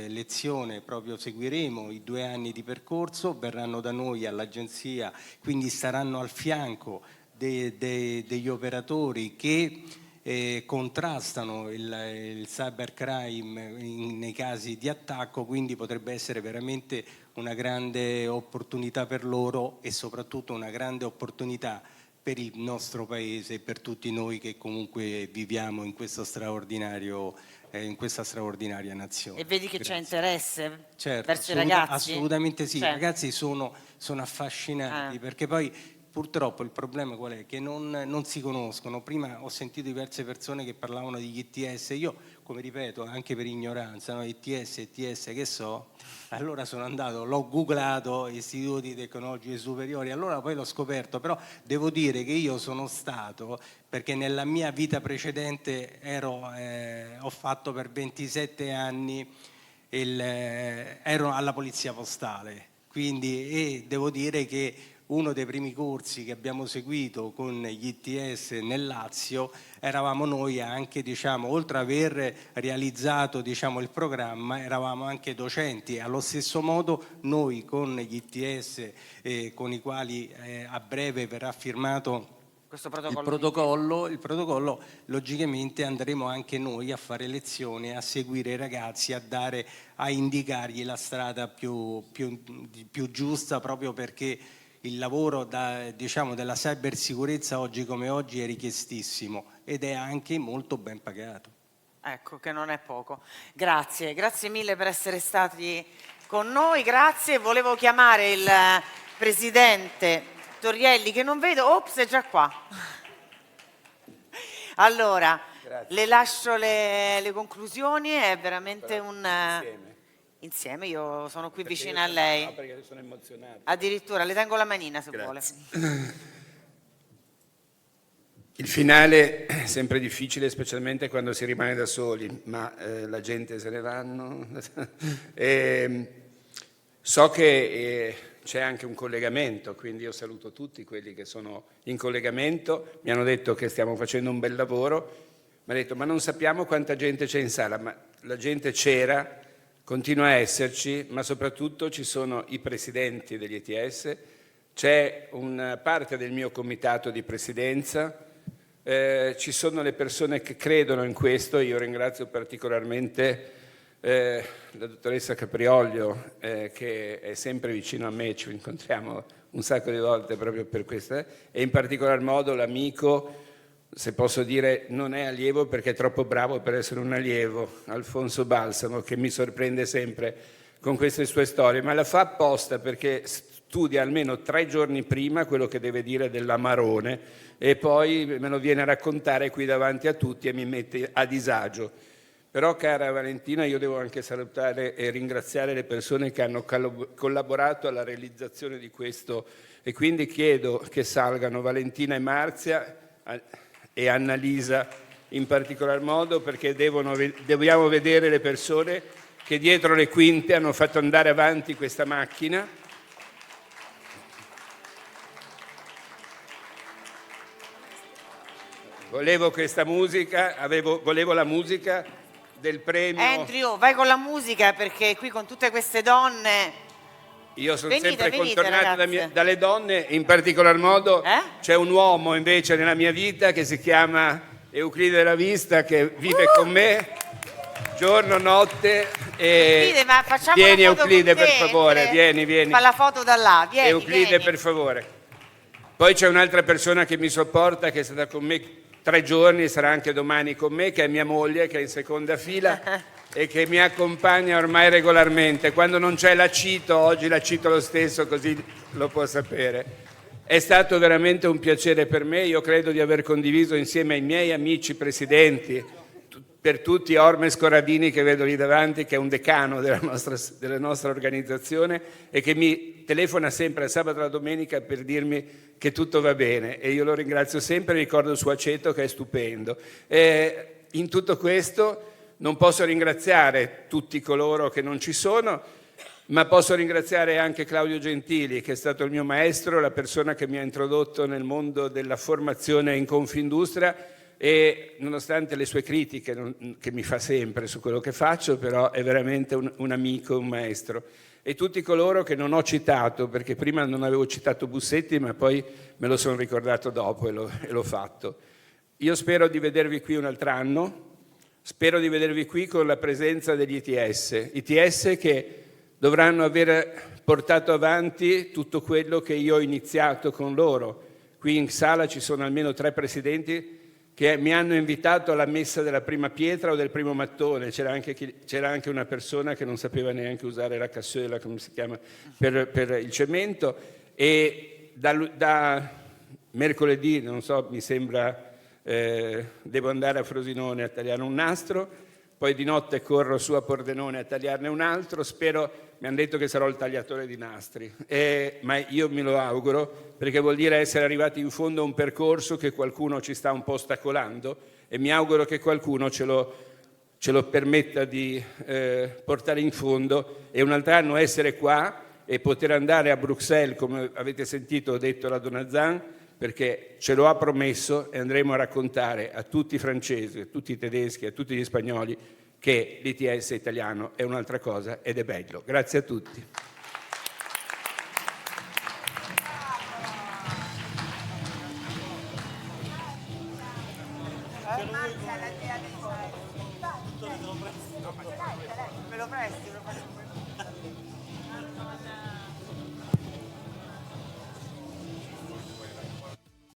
lezione, proprio seguiremo i 2 anni di percorso, verranno da noi all'agenzia, quindi staranno al fianco degli operatori che contrastano il cybercrime nei casi di attacco, quindi potrebbe essere veramente una grande opportunità per loro e soprattutto una grande opportunità per il nostro paese e per tutti noi che comunque viviamo in questa straordinaria nazione. E vedi che c'è interesse verso i ragazzi? Assolutamente sì, Cioè. I ragazzi sono affascinati perché poi purtroppo il problema qual è? Che non si conoscono. Prima ho sentito diverse persone che parlavano degli ITS, io, come ripeto, anche per ignoranza, no? ITS che so, allora sono andato, l'ho googlato, istituti tecnologici superiori, allora poi l'ho scoperto, però devo dire che io sono stato, perché nella mia vita precedente ho fatto per 27 anni, ero alla polizia postale, quindi devo dire che uno dei primi corsi che abbiamo seguito con gli ITS nel Lazio eravamo noi anche, diciamo, oltre ad aver realizzato, diciamo, il programma, eravamo anche docenti. Allo stesso modo noi con gli ITS con i quali a breve verrà firmato il protocollo, logicamente andremo anche noi a fare lezioni, a seguire i ragazzi, a indicargli la strada più giusta, proprio perché il lavoro diciamo, della cybersicurezza oggi come oggi è richiestissimo ed è anche molto ben pagato. Ecco, che non è poco. Grazie mille per essere stati con noi, grazie. Volevo chiamare il presidente Torrielli, che non vedo, ops, è già qua. Allora, le lascio le conclusioni, è veramente Insieme, io sono qui vicina a lei. No, perché sono emozionato. Addirittura, le tengo la manina se vuole. Il finale è sempre difficile, specialmente quando si rimane da soli, ma la gente se ne vanno. So che c'è anche un collegamento, quindi io saluto tutti quelli che sono in collegamento. Mi hanno detto che stiamo facendo un bel lavoro, mi hanno detto ma non sappiamo quanta gente c'è in sala, ma la gente c'era, continua a esserci, ma soprattutto ci sono i presidenti degli ETS, c'è una parte del mio comitato di presidenza, ci sono le persone che credono in questo. Io ringrazio particolarmente la dottoressa Caprioglio, che è sempre vicino a me, ci incontriamo un sacco di volte proprio per questo, e in particolar modo l'amico, se posso dire, non è allievo perché è troppo bravo per essere un allievo, Alfonso Balsamo, che mi sorprende sempre con queste sue storie, ma la fa apposta perché studia almeno 3 giorni prima quello che deve dire dell'Amarone e poi me lo viene a raccontare qui davanti a tutti e mi mette a disagio. Però, cara Valentina, io devo anche salutare e ringraziare le persone che hanno collaborato alla realizzazione di questo, e quindi chiedo che salgano Valentina e Marzia e Annalisa in particolar modo, perché dobbiamo vedere le persone che dietro le quinte hanno fatto andare avanti questa macchina. Volevo questa musica, volevo la musica del premio. Andrew, vai con la musica, perché qui con tutte queste donne... Io sono venite, sempre venite, contornato dalle donne, in particolar modo c'è un uomo invece nella mia vita che si chiama Euclide della Vista, che vive con me giorno, notte. Euclide, ma facciamo vieni una foto Euclide, con te, per favore, vieni. Fa la foto da là, vieni. Euclide, per favore. Poi c'è un'altra persona che mi sopporta, che è stata con me 3 giorni, sarà anche domani con me, che è mia moglie, che è in seconda fila e che mi accompagna ormai regolarmente. Quando non c'è la cito, oggi la cito lo stesso, così lo può sapere. È stato veramente un piacere per me. Io credo di aver condiviso insieme ai miei amici presidenti, per tutti Ormes Corradini, che vedo lì davanti, che è un decano della nostra organizzazione e che mi telefona sempre il sabato e la domenica per dirmi che tutto va bene, e io lo ringrazio sempre. Ricordo il suo aceto che è stupendo. In tutto questo non posso ringraziare tutti coloro che non ci sono, ma posso ringraziare anche Claudio Gentili, che è stato il mio maestro, la persona che mi ha introdotto nel mondo della formazione in Confindustria, e nonostante le sue critiche che mi fa sempre su quello che faccio, però è veramente un amico, un maestro. E tutti coloro che non ho citato, perché prima non avevo citato Bussetti, ma poi me lo sono ricordato dopo e l'ho fatto. Io spero di vedervi qui un altro anno, spero di vedervi qui con la presenza degli ITS che dovranno aver portato avanti tutto quello che io ho iniziato con loro. Qui in sala ci sono almeno 3 presidenti che mi hanno invitato alla messa della prima pietra o del primo mattone. C'era anche una persona che non sapeva neanche usare la cassola, come si chiama, per il cemento, e da mercoledì, non so, mi sembra, devo andare a Frosinone a tagliare un nastro, poi di notte corro su a Pordenone a tagliarne un altro, mi hanno detto che sarò il tagliatore di nastri, ma io me lo auguro, perché vuol dire essere arrivati in fondo a un percorso che qualcuno ci sta un po' ostacolando, e mi auguro che qualcuno ce lo permetta di portare in fondo, e un altro anno essere qua e poter andare a Bruxelles, come avete sentito detto la Donazan, perché ce lo ha promesso, e andremo a raccontare a tutti i francesi, a tutti i tedeschi, a tutti gli spagnoli che l'ITS italiano è un'altra cosa ed è bello. Grazie a tutti. Me lo presti?